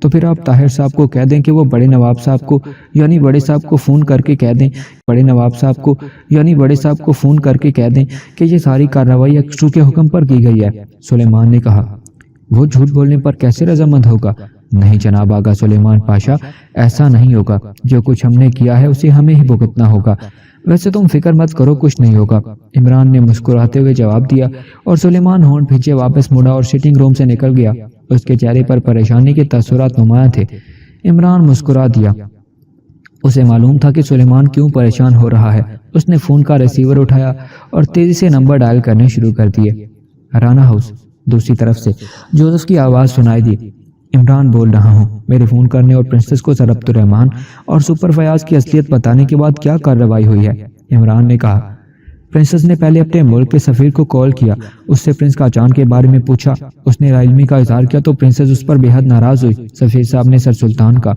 تو پھر آپ طاہر صاحب کو کہہ دیں کہ وہ بڑے نواب صاحب کو یعنی بڑے صاحب کو فون کر کے کہہ دیں کہ یہ ساری کارروائی ایکس2 کے حکم پر کی گئی ہے، سلیمان نے کہا۔ وہ جھوٹ بولنے پر کیسے رضامند ہوگا؟ نہیں جناب آغا سلیمان پاشا، ایسا نہیں ہوگا۔ جو کچھ ہم نے کیا ہے اسے ہمیں ہی بھگتنا ہوگا۔ ویسے تم فکر مت کرو، کچھ نہیں ہوگا، عمران نے مسکراتے ہوئے جواب دیا، اور سلیمان ہونٹ بھیجے واپس مڑا اور سٹنگ روم سے نکل گیا۔ اس کے چہرے پر پریشانی کے تاثرات نمایاں تھے۔ عمران مسکرا دیا، اسے معلوم تھا کہ سلیمان کیوں پریشان ہو رہا ہے۔ اس نے فون کا ریسیور اٹھایا اور تیزی سے نمبر ڈائل کرنے شروع کر دیے۔ رانا ہاؤس، دوسری طرف سے جوزف کی آواز سنائی دی۔ عمران بول رہا ہوں، میرے فون کرنے اور پرنسس کو سر عبد الرحمن اور سپر فیاض کی اصلیت بتانے کے بعد کیا کارروائی ہوئی ہے، عمران نے کہا۔ پرنسس نے پہلے اپنے ملک کے سفیر کو کال کیا، اس سے پرنس قاچان کے بارے میں پوچھا۔ اس نے لاعلمی کا اظہار کیا تو پرنسس اس پر بے حد ناراض ہوئی۔ سفیر صاحب نے سر سلطان کا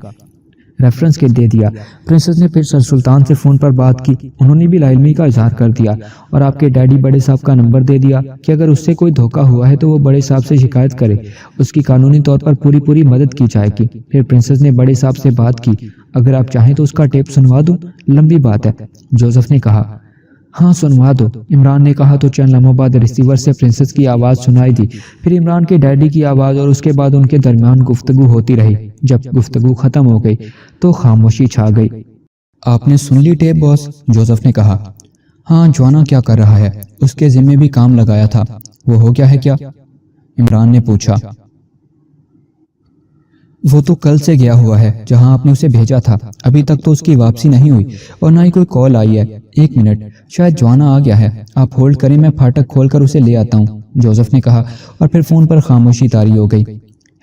ریفرنس کے دے دیا۔ پرنسس نے پھر سر سلطان سے فون پر بات کی، انہوں نے بھی لاعلمی کا اظہار کر دیا اور آپ کے ڈیڈی بڑے صاحب کا نمبر دے دیا کہ اگر اس سے کوئی دھوکہ ہوا ہے تو وہ بڑے صاحب سے شکایت کرے، اس کی قانونی طور پر پوری مدد کی جائے گی۔ پھر پرنسس نے بڑے صاحب سے بات کی، اگر آپ چاہیں تو اس کا ٹیپ سنوا دوں، لمبی بات ہے، جوزف نے کہا۔ ہاں سنوا دو، عمران نے کہا تو چند لمحوں بعد ریسیور سے پرنسس کی آواز سنائی دی، پھر عمران کے ڈیڈی کی آواز، اور اس کے بعد ان کے درمیان گفتگو ہوتی رہی۔ جب گفتگو ختم ہو گئی تو خاموشی چھا گئی۔ آپ نے سن لی ٹیپ باس، جوزف نے کہا۔ ہاں، جوانا کیا کر رہا ہے؟ اس کے ذمے بھی کام لگایا تھا، وہ ہو گیا ہے کیا؟ عمران نے پوچھا۔ وہ تو کل سے گیا ہوا ہے جہاں آپ نے اسے بھیجا تھا، ابھی تک تو اس کی واپسی نہیں ہوئی اور نہ ہی کوئی کال آئی ہے۔ ایک منٹ، شاید جوانا آ گیا ہے، آپ ہولڈ کریں، میں پھاٹک کھول کر اسے لے آتا ہوں، جوزف نے کہا، اور پھر فون پر خاموشی طاری ہو گئی۔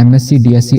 MSc DSc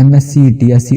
MSc DSc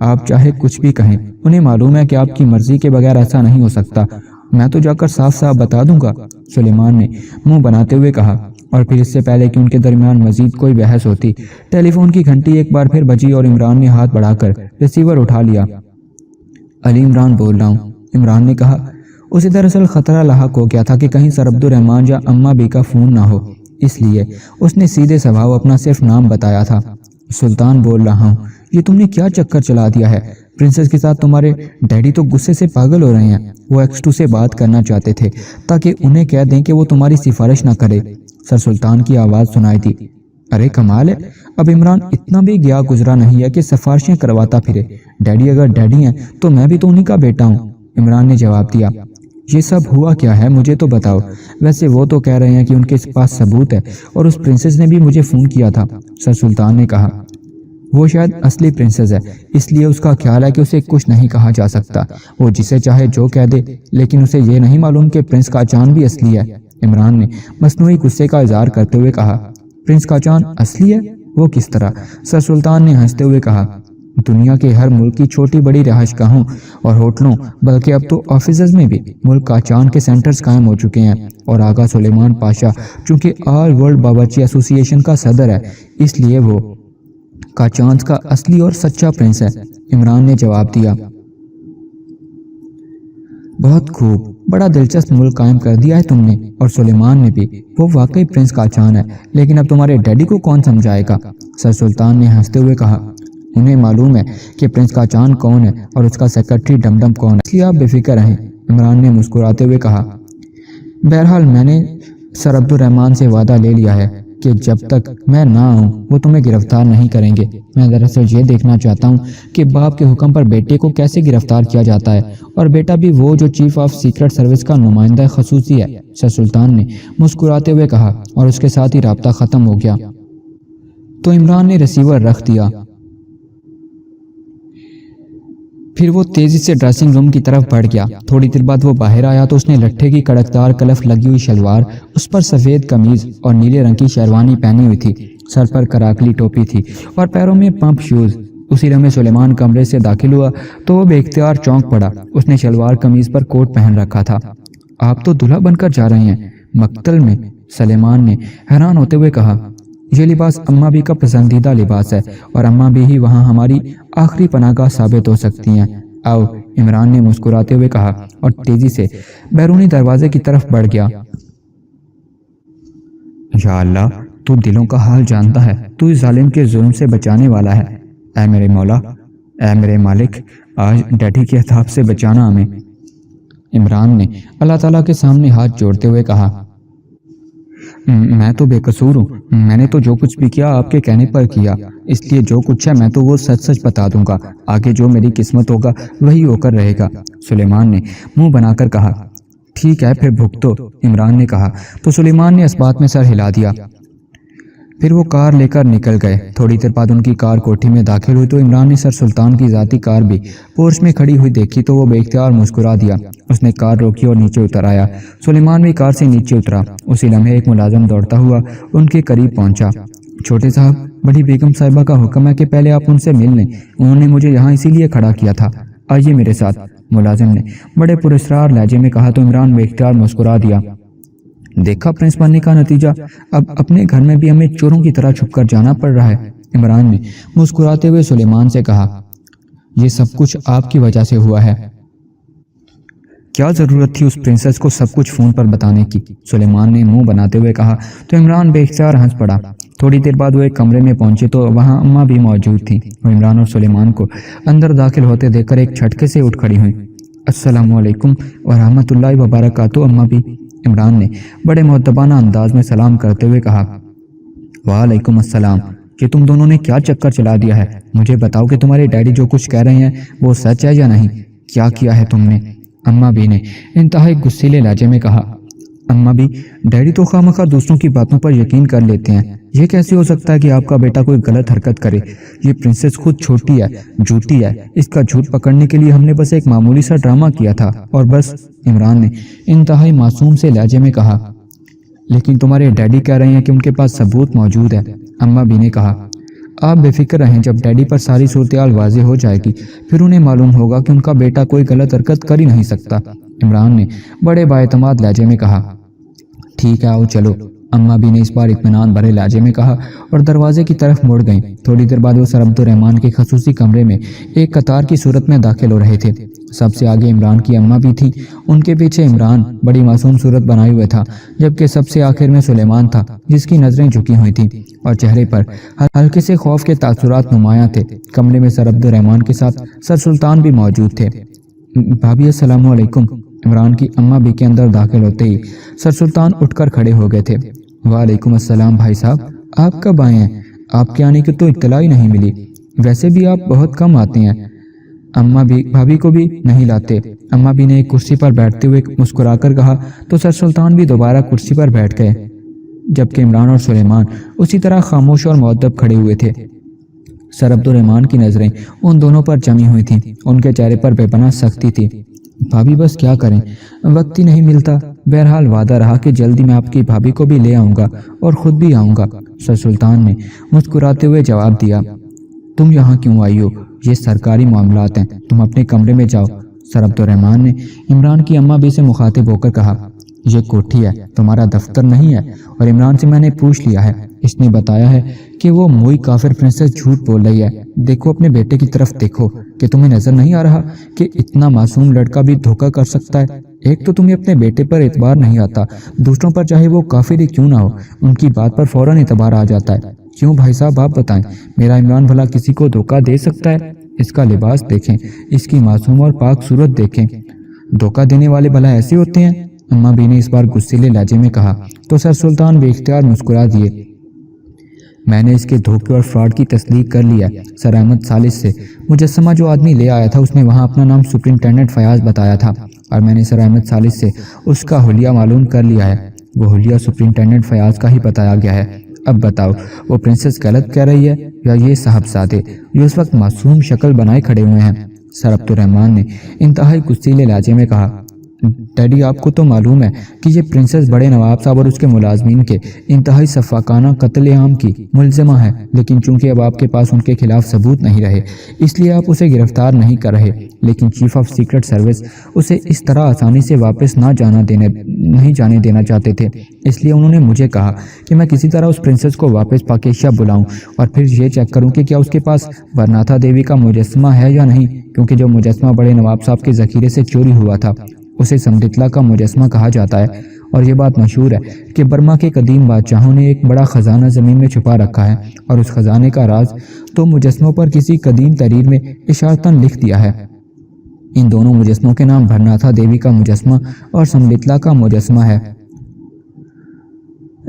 آپ چاہے کچھ بھی کہیں، انہیں معلوم ہے کہ آپ کی مرضی کے بغیر ایسا نہیں ہو سکتا۔ میں تو جا کر صاف صاف بتا دوں گا، سلیمان نے منہ بناتے ہوئے کہا، اور پھر اس سے پہلے کہ ان کے درمیان مزید کوئی بحث ہوتی، ٹیلی فون کی گھنٹی ایک بار پھر بجی اور عمران نے ہاتھ بڑھا کر ریسیور اٹھا لیا۔ علی عمران بول رہا ہوں، عمران نے کہا۔ اسے دراصل خطرہ لاحق ہو گیا تھا کہ کہیں سر عبد الرحمان یا اماں بی کا فون نہ ہو، اس لیے اس نے سیدھے سبھاؤ اپنا صرف نام بتایا تھا۔ سلطان بول رہا ہوں، یہ تم نے کیا چکر چلا دیا ہے؟ پرنسس کے ساتھ تمہارے ڈیڈی تو غصے سے پاگل ہو رہے ہیں۔ وہ X2 سے بات کرنا چاہتے تھے تاکہ انہیں کہہ دیں کہ وہ تمہاری سفارش نہ کرے۔ سر سلطان کی آواز سنائی دی۔ ارے کمال ہے، اب عمران اتنا بھی گیا گزرا نہیں ہے کہ سفارشیں کرواتا پھرے۔ ڈیڈی اگر ڈیڈی ہیں تو میں بھی تو انہی کا بیٹا ہوں، عمران نے جواب دیا۔ یہ سب ہوا کیا ہے مجھے تو بتاؤ۔ ویسے وہ تو کہہ رہے ہیں کہ ان کے پاس ثبوت ہے اور اس پرنسس نے بھی مجھے فون کیا تھا، سر سلطان نے کہا۔ وہ شاید اصلی پرنسس ہے، اس لیے اس کا خیال ہے کہ اسے کچھ نہیں کہا جا سکتا، وہ جسے چاہے جو کہہ دے، لیکن اسے یہ نہیں معلوم کہ پرنس قاچان بھی اصلی ہے، عمران نے مصنوعی غصے کا اظہار کرتے ہوئے کہا۔ پرنس قاچان اصلی ہے؟ وہ کس طرح؟ سر سلطان نے ہنستے ہوئے کہا۔ دنیا کے ہر ملک کی چھوٹی بڑی رہائش گاہوں اور ہوٹلوں، بلکہ اب تو آفیسز میں بھی ملک قاچان کے سینٹرز قائم ہو چکے ہیں، اور آغا سلیمان پاشا چونکہ آل ورلڈ باورچی ایسوسی ایشن کا صدر ہے، اس لیے وہ قاچانز کا اصلی اور سچا پرنس ہے، عمران نے جواب دیا۔ بہت خوب، بڑا دلچسپ ملک قائم کر دیا ہے تم نے، اور سلیمان نے بھی، وہ واقعی پرنس قاچان ہے، لیکن اب تمہارے ڈیڈی کو کون سمجھائے گا؟ سر سلطان نے ہنستے ہوئے کہا۔ انہیں معلوم ہے کہ پرنس قاچان کون ہے اور اس کا سیکرٹری ڈمڈم کون ہے، اس لیے آپ بے فکر رہیں، عمران نے مسکراتے ہوئے کہا۔ بہرحال میں نے سر عبد الرحمان سے وعدہ لے لیا ہے کہ جب تک میں نہ آؤں وہ تمہیں گرفتار نہیں کریں گے۔ میں دراصل یہ دیکھنا چاہتا ہوں کہ باپ کے حکم پر بیٹے کو کیسے گرفتار کیا جاتا ہے، اور بیٹا بھی وہ جو چیف آف سیکرٹ سروس کا نمائندہ خصوصی ہے، سر سلطان نے مسکراتے ہوئے کہا، اور اس کے ساتھ ہی رابطہ ختم ہو گیا۔ تو عمران نے ریسیور رکھ دیا۔ پھر وہ تیزی سے ڈریسنگ روم کی طرف بڑھ گیا۔ تھوڑی دیر بعد وہ باہر آیا تو اس نے لٹھے کی کڑکدار کلف لگی ہوئی شلوار، اس پر سفید قمیض اور نیلے رنگ کی شیروانی پہنی ہوئی تھی، سر پر کراکلی ٹوپی تھی اور پیروں میں پمپ شوز۔ اسی لمحے سلیمان کمرے سے داخل ہوا تو وہ بے اختیار چونک پڑا۔ اس نے شلوار قمیض پر کوٹ پہن رکھا تھا۔ آپ تو دلہا بن کر جا رہے ہیں مقتل میں، سلیمان نے حیران ہوتے ہوئے کہا۔ یہ لباس اماں بھی کا پسندیدہ لباس ہے، اور اماں بھی ہی وہاں ہماری آخری پناہ گاہ ثابت ہو سکتی ہیں۔ آؤ، عمران نے مسکراتے ہوئے کہا، اور تیزی سے بیرونی دروازے کی طرف بڑھ گیا۔ یا اللہ، تو دلوں کا حال جانتا ہے، تو اس ظالم کے ظلم سے بچانے والا ہے۔ اے میرے مولا، اے میرے مالک، آج ڈیڈی کے عذاب سے بچانا ہمیں، عمران نے اللہ تعالیٰ کے سامنے ہاتھ جوڑتے ہوئے کہا۔ میں تو بے قصور ہوں، میں نے تو جو کچھ بھی کیا آپ کے کہنے پر کیا، اس لیے جو کچھ ہے میں تو وہ سچ سچ بتا دوں گا، آگے جو میری قسمت ہوگا وہی ہو کر رہے گا، سلیمان نے منہ بنا کر کہا۔ ٹھیک ہے پھر بھگتو، عمران نے کہا تو سلیمان نے اس بات میں سر ہلا دیا۔ پھر وہ کار لے کر نکل گئے۔ تھوڑی دیر بعد ان کی کار کوٹھی میں داخل ہوئی تو عمران نے سر سلطان کی ذاتی کار بھی پورش میں کھڑی ہوئی دیکھی تو وہ بے اختیار مسکرا دیا۔ اس نے کار روکی اور نیچے اتر آیا۔ سلیمان بھی کار سے نیچے اترا۔ اسی لمحے ایک ملازم دوڑتا ہوا ان کے قریب پہنچا۔ چھوٹے صاحب، بڑی بیگم صاحبہ کا حکم ہے کہ پہلے آپ ان سے مل لیں، انہوں نے مجھے یہاں اسی لیے کھڑا کیا تھا، آئیے میرے ساتھ، ملازم نے بڑے پراسرار لہجے میں کہا تو عمران بے اختیار مسکرا دیا۔ دیکھا پرنس بننے کا نتیجہ، اب اپنے گھر میں بھی ہمیں چوروں کی طرح چھپ کر جانا پڑ رہا ہے، عمران نے مسکراتے ہوئے سلیمان سے کہا۔ یہ سب کچھ آپ کی وجہ سے ہوا ہے۔ کیا ضرورت تھی اس پرنسس کو سب کچھ فون پر بتانے کی، سلیمان نے منہ بناتے ہوئے کہا تو عمران بے اختیار ہنس پڑا۔ تھوڑی دیر بعد وہ ایک کمرے میں پہنچے تو وہاں اماں بھی موجود تھیں۔ وہ عمران اور سلیمان کو اندر داخل ہوتے دیکھ کر ایک جھٹکے سے اٹھ کھڑی ہوئیں۔ السلام علیکم ورحمۃ اللہ وبرکاتہ اماں بھی، عمران نے بڑے مؤدبانہ انداز میں سلام کرتے ہوئے کہا۔ وعلیکم السلام، کہ تم دونوں نے کیا چکر چلا دیا ہے؟ مجھے بتاؤ کہ تمہارے ڈیڈی جو کچھ کہہ رہے ہیں وہ سچ ہے یا نہیں؟ کیا کیا ہے تم نے؟ اماں بھی نے انتہائی غصیلے لہجے میں کہا۔ اماں بھی، ڈیڈی تو خواہ دوسروں کی باتوں پر یقین کر لیتے ہیں، یہ کیسے ہو سکتا ہے کہ آپ کا بیٹا کوئی غلط حرکت کرے؟ یہ پرنسس خود چھوٹی ہے، جھوٹی ہے، اس کا جھوٹ پکڑنے کے لیے ہم نے بس ایک معمولی سا ڈرامہ کیا تھا اور بس، عمران نے انتہائی معصوم سے لہجے میں کہا۔ لیکن تمہارے ڈیڈی کہہ رہے ہیں کہ ان کے پاس ثبوت موجود ہے، اماں بھی نے کہا۔ آپ بے فکر رہیں، جب ڈیڈی پر ساری صورتحال واضح ہو جائے گی پھر انہیں معلوم ہوگا کہ ان کا بیٹا کوئی غلط حرکت کر ہی نہیں سکتا۔ عمران نے بڑے بااعتماد لہجے میں کہا۔ ٹھیک ہے، آؤ چلو، اماں بھی نے اس بار اطمینان بھرے لہجے میں کہا اور دروازے کی طرف مڑ گئیں۔ تھوڑی دیر بعد وہ سر عبدالرحمن کے خصوصی کمرے میں ایک قطار کی صورت میں داخل ہو رہے تھے۔ سب سے آگے عمران کی اماں بھی تھی، ان کے پیچھے عمران بڑی معصوم صورت بنائے ہوئے تھا، جبکہ سب سے آخر میں سلیمان تھا جس کی نظریں جھکی ہوئی تھیں اور چہرے پر ہلکے سے خوف کے تاثرات نمایاں تھے۔ کمرے میں سر عبدالرحمن کے ساتھ سر سلطان بھی موجود تھے۔ بھابھی السلام علیکم۔ عمران کی اماں بھی کے اندر داخل ہوتے ہی سر سلطان اٹھ کر کھڑے ہو گئے تھے۔ وعلیکم السلام بھائی صاحب، آپ کب آئے ہیں؟ آپ کے آنے کی تو اطلاع ہی نہیں ملی، ویسے بھی آپ بہت کم آتے ہیں۔ اماں بھی بھابھی کو بھی نہیں لاتے۔ اماں بھی نے ایک کرسی پر بیٹھتے ہوئے مسکرا کر کہا تو سر سلطان بھی دوبارہ کرسی پر بیٹھ گئے، جبکہ عمران اور سلیمان اسی طرح خاموش اور مؤدب کھڑے ہوئے تھے۔ سر عبدالرحمن کی نظریں ان دونوں پر جمی ہوئی تھیں، ان کے چہرے پر بے پناہ سختی تھی۔ بھابھی بس کیا کریں، وقت ہی نہیں ملتا، بہرحال وعدہ رہا کہ جلدی میں آپ کی بھابھی کو بھی لے آؤں گا اور خود بھی آؤں گا، سر سلطان نے مسکراتے ہوئے جواب دیا۔ تم یہاں کیوں آئی ہو؟ یہ سرکاری معاملات ہیں، تم اپنے کمرے میں جاؤ، سر عبدالرحمن نے عمران کی اماں بھی سے مخاطب ہو کر کہا۔ یہ کوٹھی ہے، تمہارا دفتر نہیں ہے، اور عمران سے میں نے پوچھ لیا ہے، اس نے بتایا ہے کہ وہ موئی کافر پرنسس جھوٹ بول رہی ہے۔ دیکھو اپنے بیٹے کی طرف دیکھو، کہ تمہیں نظر نہیں آ رہا کہ اتنا معصوم لڑکا بھی دھوکہ کر سکتا ہے؟ ایک تو تمہیں اپنے بیٹے پر اعتبار نہیں آتا، دوسروں پر چاہے وہ کافر ہی کیوں نہ ہو ان کی بات پر فوراً اعتبار آ جاتا ہے۔ کیوں بھائی صاحب آپ بتائیں، میرا عمران بھلا کسی کو دھوکہ دے سکتا ہے؟ اس کا لباس دیکھیں، اس کی معصوم اور پاک صورت دیکھیں، دھوکہ دینے والے بھلا ایسے ہوتے ہیں؟ اماں بھی نے اس بار غصیلے لہجے میں کہا تو سر سلطان بے اختیار مسکرا دیے۔ میں نے اس کے دھوکے اور فراڈ کی تصدیق کر لیا سر احمد ثالث سے۔ مجسمہ جو آدمی لے آیا تھا اس نے وہاں اپنا نام سپرنٹینڈنٹ فیاض بتایا تھا، اور میں نے سر احمد ثالث سے اس کا حلیہ معلوم کر لیا ہے، وہ حلیہ سپرنٹینڈنٹ فیاض کا ہی بتایا گیا ہے۔ اب بتاؤ وہ پرنسس غلط کہہ رہی ہے یا یہ صاحبزادے جو اس وقت معصوم شکل بنائے کھڑے ہوئے ہیں؟ سر عبدالرحمن نے انتہائی غصیلے لہجے میں کہا۔ ڈیڈی آپ کو تو معلوم ہے کہ یہ پرنسس بڑے نواب صاحب اور اس کے ملازمین کے انتہائی سفاکانہ قتل عام کی ملزمہ ہے، لیکن چونکہ اب آپ کے پاس ان کے خلاف ثبوت نہیں رہے اس لیے آپ اسے گرفتار نہیں کر رہے، لیکن چیف آف سیکرٹ سروس اسے اس طرح آسانی سے واپس نہیں جانے دینا چاہتے تھے، اس لیے انہوں نے مجھے کہا کہ میں کسی طرح اس پرنسس کو واپس پاکیشہ بلاؤں اور پھر یہ چیک کروں کہ کیا اس کے پاس ورناتھا دیوی کا مجسمہ ہے یا نہیں، کیونکہ جو مجسمہ بڑے نواب صاحب کے ذخیرے سے چوری ہوا تھا اسے سمدتلا کا مجسمہ کہا جاتا ہے، اور یہ بات مشہور ہے کہ برما کے قدیم بادشاہوں نے ایک بڑا خزانہ زمین میں چھپا رکھا ہے، اور اس خزانے کا راز تو مجسموں پر کسی قدیم تحریر میں اشارتاً لکھ دیا ہے۔ ان دونوں مجسموں کے نام ورناتھا دیوی کا مجسمہ اور سمدتلا کا مجسمہ ہے۔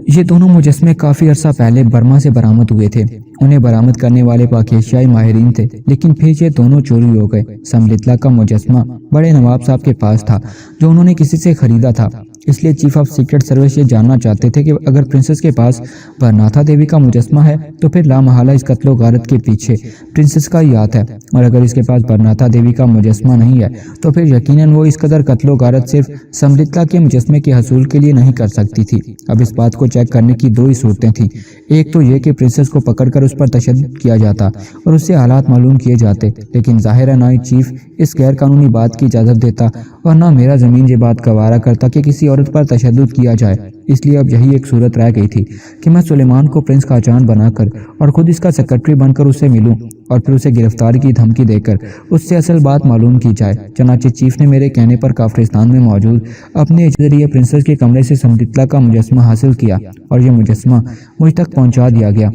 یہ دونوں مجسمے کافی عرصہ پہلے برما سے برآمد ہوئے تھے، انہیں برآمد کرنے والے پاک ایشیائی ماہرین تھے، لیکن پھر یہ دونوں چوری ہو گئے۔ سمدتلا کا مجسمہ بڑے نواب صاحب کے پاس تھا جو انہوں نے کسی سے خریدا تھا، اس لیے چیف آف سیکرٹ سروس یہ جاننا چاہتے تھے کہ اگر پرنسس کے پاس ورناتھا دیوی کا مجسمہ ہے تو پھر لامحالہ اس قتل و غارت کے پیچھے پرنسس کا ہی ہاتھ ہے، اور اگر اس کے پاس ورناتھا دیوی کا مجسمہ نہیں ہے تو پھر یقیناً وہ اس قدر قتل و غارت صرف سمدتلا کے مجسمے کے حصول کے لیے نہیں کر سکتی تھی۔ اب اس بات کو چیک کرنے کی دو ہی صورتیں تھیں، ایک تو یہ کہ پرنسس کو پکڑ کر اس پر تشدد کیا جاتا اور اس سے حالات معلوم کیے جاتے، لیکن ظاہر ہے نہ ہی چیف اس غیر قانونی بات کی اجازت دیتا اور نہ میرا زمین یہ بات گوارا کرتا کہ کسی عورت پر تشدد کیا جائے، اس لیے اب یہی ایک صورت رہ گئی تھی کہ میں سلیمان کو پرنس کا جان بنا کر اور خود اس کا سیکرٹری بن کر اسے ملوں اور پھر اسے گرفتاری کی دھمکی دے کر اس سے اصل بات معلوم کی جائے۔ چنانچہ چیف نے میرے کہنے پر کافرستان میں موجود اپنے ذریعے پرنسس کے کمرے سے سمدتلا کا مجسمہ حاصل کیا اور یہ مجسمہ مجھ تک پہنچا دیا گیا۔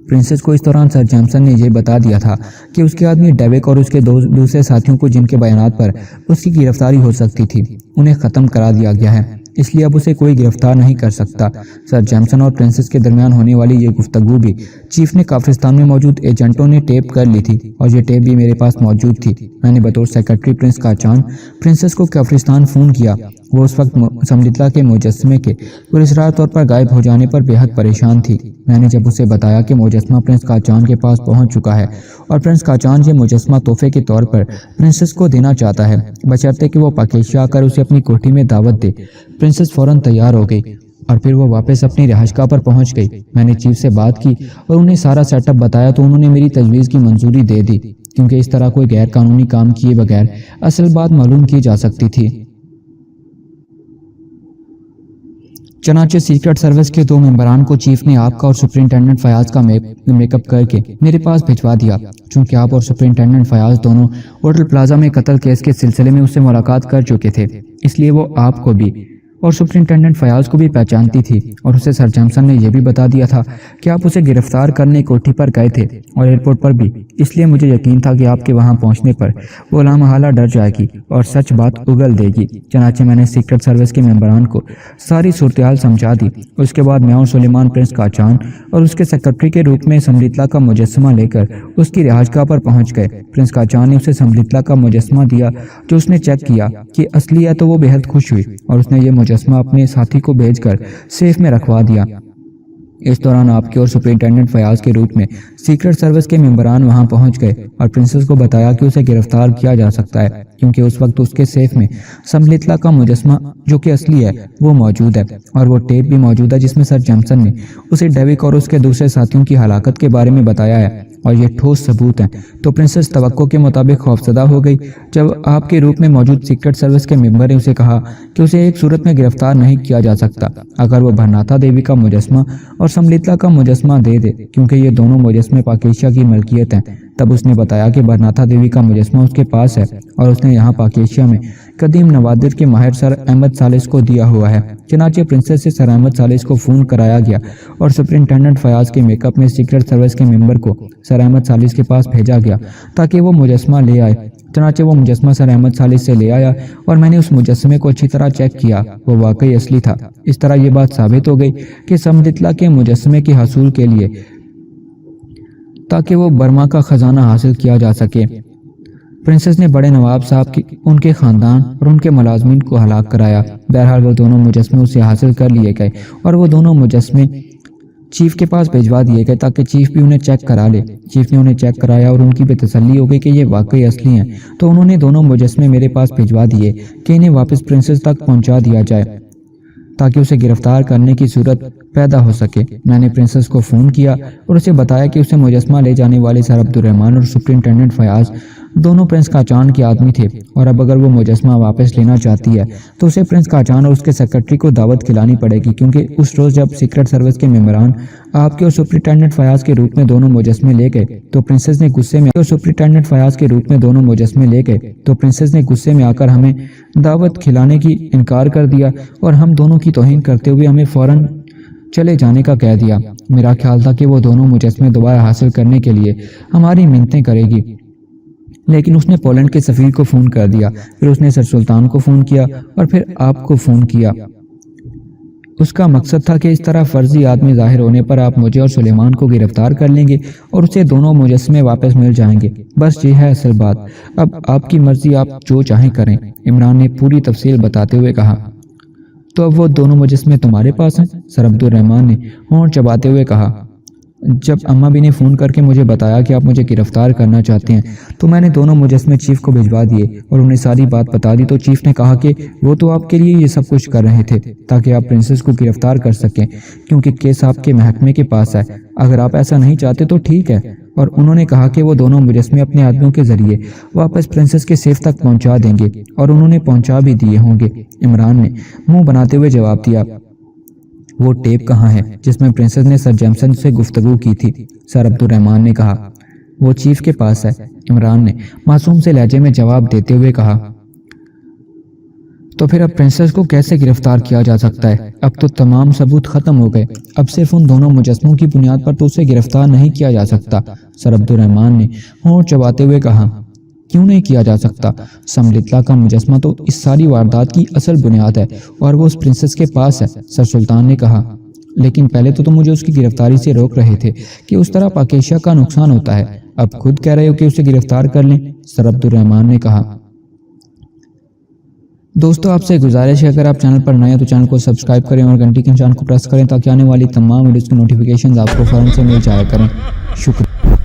پرنسس کو اس دوران سر جیمسن نے یہ بتا دیا تھا کہ اس کے آدمی ڈیوک اور اس کے دوسرے ساتھیوں کو جن کے بیانات پر اس کی گرفتاری ہو سکتی تھی انہیں ختم کرا دیا گیا ہے، اس لیے اب اسے کوئی گرفتار نہیں کر سکتا۔ سر جیمسن اور پرنسس کے درمیان ہونے والی یہ گفتگو بھی چیف نے کافرستان میں موجود ایجنٹوں نے ٹیپ کر لی تھی، اور یہ ٹیپ بھی میرے پاس موجود تھی۔ میں نے بطور سیکرٹری پرنس کاچان پرنسس کو کافرستان فون کیا۔ وہ اس وقت سمدتلا کے مجسمے کے پراسرار طور پر غائب ہو جانے پر بے حد پریشان تھی۔ میں نے جب اسے بتایا کہ مجسمہ پرنس کاچان کے پاس پہنچ چکا ہے اور پرنس کاچان یہ مجسمہ تحفے کے طور پر پرنسس کو دینا چاہتا ہے بشرطے کہ وہ پاکیشہ آ کر اسے اپنی کوٹھی میں دعوت دے، پرنسس فوراً تیار ہو گئی۔ اور پھر وہ واپس اپنی رہائش گاہ پر پہنچ گئی۔ میں نے چیف سے بات کی اور انہیں سارا سیٹ اپ بتایا تو انہوں نے میری تجویز کی منظوری دے دی، کیونکہ اس طرح کوئی غیر قانونی کام کیے بغیر اصل بات معلوم کی جا سکتی تھی۔ چنانچہ سیکرٹ سروس کے 2 ممبران کو چیف نے آپ کا اور سپرنٹینڈنٹ فیاض کا میک اپ کر کے میرے پاس بھجوا دیا۔ چونکہ آپ اور سپرنٹینڈنٹ فیاض دونوں ہوٹل پلازا میں قتل کیس کے سلسلے میں اس سے ملاقات کر چکے تھے، اس لیے وہ آپ کو بھی اور سپرنٹینڈنٹ فیاض کو بھی پہچانتی تھی، اور اسے سر جیمسن نے یہ بھی بتا دیا تھا کہ آپ اسے گرفتار کرنے کوٹھی پر گئے تھے اور ایئرپورٹ پر بھی، اس لیے مجھے یقین تھا کہ آپ کے وہاں پہنچنے پر وہ لامحالہ ڈر جائے گی اور سچ بات اگل دے گی۔ چنانچہ میں نے سیکرٹ سروس کے ممبران کو ساری صورتحال سمجھا دی۔ اس کے بعد میں اور سلیمان پرنس قاچان اور اس کے سیکرٹری کے روپ میں سمبلتلا کا مجسمہ لے کر اس کی رہائش گاہ پر پہنچ گئے۔ پرنس قاچان نے اسے سمبلتلا کا مجسمہ دیا جو اس نے چیک کیا کہ اصلی ہے تو وہ بہت خوش ہوئی اور اس نے یہ مجسمہ اپنے ساتھی کو بھیج کر سیف میں رکھوا دیا۔ اس دوران آپ کے اور سپرنٹینڈنٹ فیاض کے روپ میں سیکرٹ سروس کے ممبران وہاں پہنچ گئے اور پرنسس کو بتایا کہ اسے گرفتار کیا جا سکتا ہے، کیونکہ اس وقت اس کے سیف میں سمبلتلا کا مجسمہ جو کہ اصلی ہے وہ موجود ہے، اور وہ ٹیپ بھی موجود ہے جس میں سر جیمسن نے اسے ڈیوک اور اس کے دوسرے ساتھیوں کی ہلاکت کے بارے میں بتایا ہے، اور یہ ٹھوس ثبوت ہیں۔ تو پرنسس توقع کے مطابق خوفزدہ ہو گئی جب آپ کے روپ میں موجود سیکرٹ سروس کے ممبر نے اسے کہا کہ اسے ایک صورت میں گرفتار نہیں کیا جا سکتا اگر وہ بھرناتھا دیوی کا مجسمہ اور سمبلتلا کا مجسمہ دے دے، کیونکہ یہ دونوں مجسمے پاکیشیا کی ملکیت ہیں۔ تب اس نے بتایا کہ بھرناتھا دیوی کا مجسمہ اس کے پاس ہے اور اس نے یہاں پاکیشیا میں قدیم نوادر کے ماہر سر احمد ثالث کو دیا ہوا ہے۔ چنانچہ پرنسس سے سر احمد ثالث کو فون کرایا گیا اور سپرنٹینڈنٹ فیاض کے میک اپ میں سیکرٹ سروس کے ممبر کو سر احمد ثالث کے پاس بھیجا گیا تاکہ وہ مجسمہ لے آئے۔ چنانچہ وہ مجسمہ سر احمد ثالث سے لے آیا اور میں نے اس مجسمے کو اچھی طرح چیک کیا، وہ واقعی اصلی تھا۔ اس طرح یہ بات ثابت ہو گئی کہ سمبلتلا کے مجسمے کے حصول کے لیے تاکہ وہ برما کا خزانہ حاصل کیا جا سکے، پرنسس نے بڑے نواب صاحب کی ان کے خاندان اور ان کے ملازمین کو ہلاک کرایا۔ بہرحال وہ دونوں مجسمے اسے حاصل کر لیے گئے اور وہ دونوں مجسمے چیف کے پاس بھجوا دیے گئے تاکہ چیف بھی انہیں چیک کرا لے۔ چیف نے انہیں چیک کرایا اور ان کی بھی تسلی ہو گئی کہ یہ واقعی اصلی ہیں، تو انہوں نے دونوں مجسمے میرے پاس بھجوا دیے کہ انہیں واپس پرنسس تک پہنچا دیا جائے تاکہ اسے گرفتار کرنے کی صورت پیدا ہو سکے۔ میں نے پرنسس کو فون کیا اور اسے بتایا کہ اسے مجسمہ لے جانے والے سر عبدالرحمن اور سپرنٹینڈنٹ فیاض دونوں پرنس قاچان کے آدمی تھے، اور اب اگر وہ مجسمہ واپس لینا چاہتی ہے تو اسے پرنس قاچان اور اس کے سیکرٹری کو دعوت کھلانی پڑے گی، کیونکہ اس روز جب سیکرٹ سروس کے ممبران آپ کے اور سپرنٹینڈنٹ فیاض کے روپ میں دونوں مجسمے لے گئے تو پرنسس نے غصے میں آ کر ہمیں دعوت کھلانے کی انکار کر دیا اور ہم دونوں کی توہین کرتے ہوئے ہمیں فوراً چلے جانے کا کہہ دیا۔ میرا خیال تھا کہ وہ دونوں مجسمے دوبارہ حاصل کرنے کے لیے ہماری منتیں کرے گی، لیکن اس نے پولینڈ کے سفیر کو فون کر دیا، پھر اس نے سر سلطان کو فون کیا اور پھر آپ کو فون کیا۔ اس کا مقصد تھا کہ اس طرح فرضی آدمی ظاہر ہونے پر آپ مجھے اور سلیمان کو گرفتار کر لیں گے اور اسے دونوں مجسمے واپس مل جائیں گے۔ بس یہ ہے اصل بات، اب آپ کی مرضی، آپ جو چاہیں کریں۔ عمران نے پوری تفصیل بتاتے ہوئے کہا۔ تو اب وہ دونوں مجسمے تمہارے پاس ہیں؟ سر عبدالرحمن نے ہونٹ چباتے ہوئے کہا۔ جب اماں بھی نے فون کر کے مجھے بتایا کہ آپ مجھے گرفتار کرنا چاہتے ہیں تو میں نے دونوں مجسمے چیف کو بھجوا دیے اور انہیں ساری بات بتا دی، تو چیف نے کہا کہ وہ تو آپ کے لیے یہ سب کچھ کر رہے تھے تاکہ آپ پرنسس کو گرفتار کر سکیں، کیونکہ کیس آپ کے محکمے کے پاس ہے۔ اگر آپ ایسا نہیں چاہتے تو ٹھیک ہے، اور انہوں نے کہا کہ وہ دونوں مجسمے اپنے آدمیوں کے ذریعے واپس پرنسس کے سیف تک پہنچا دیں گے، اور انہوں نے پہنچا بھی دیے ہوں گے۔ عمران نے منہ بناتے ہوئے جواب دیا۔ وہ ٹیپ کہاں ہے جس میں پرنسس نے سر جیمسن سے گفتگو کی تھی؟ سر عبدالرحمن نے کہا۔ وہ چیف کے پاس ہے، عمران نے معصوم سے لہجے میں جواب دیتے ہوئے کہا۔ تو پھر اب پرنسس کو کیسے گرفتار کیا جا سکتا ہے؟ اب تو تمام ثبوت ختم ہو گئے، اب صرف ان دونوں مجسموں کی بنیاد پر تو اسے گرفتار نہیں کیا جا سکتا، سر عبدالرحمن نے ہونٹ چباتے ہوئے کہا۔ کیوں نہیں کیا جا سکتا؟ سمبلتلا کا مجسمہ تو اس ساری واردات کی اصل بنیاد ہے اور وہ اس پرنسس کے پاس ہے، سر سلطان نے کہا۔ لیکن پہلے تو تم مجھے اس کی گرفتاری سے روک رہے تھے کہ اس طرح پاکیشیا کا نقصان ہوتا ہے، اب خود کہہ رہے ہو کہ اسے گرفتار کر لیں، سر عبدالرحمن نے کہا۔ دوستو، آپ سے گزارش ہے اگر آپ چینل پر نئے ہیں تو چینل کو سبسکرائب کریں اور گھنٹی کے نشان کو پریس کریں تاکہ آنے والی تمام ویڈیوز کی نوٹیفیکیشنز آپ کو فوراً سے مل جایا کریں۔ شکریہ۔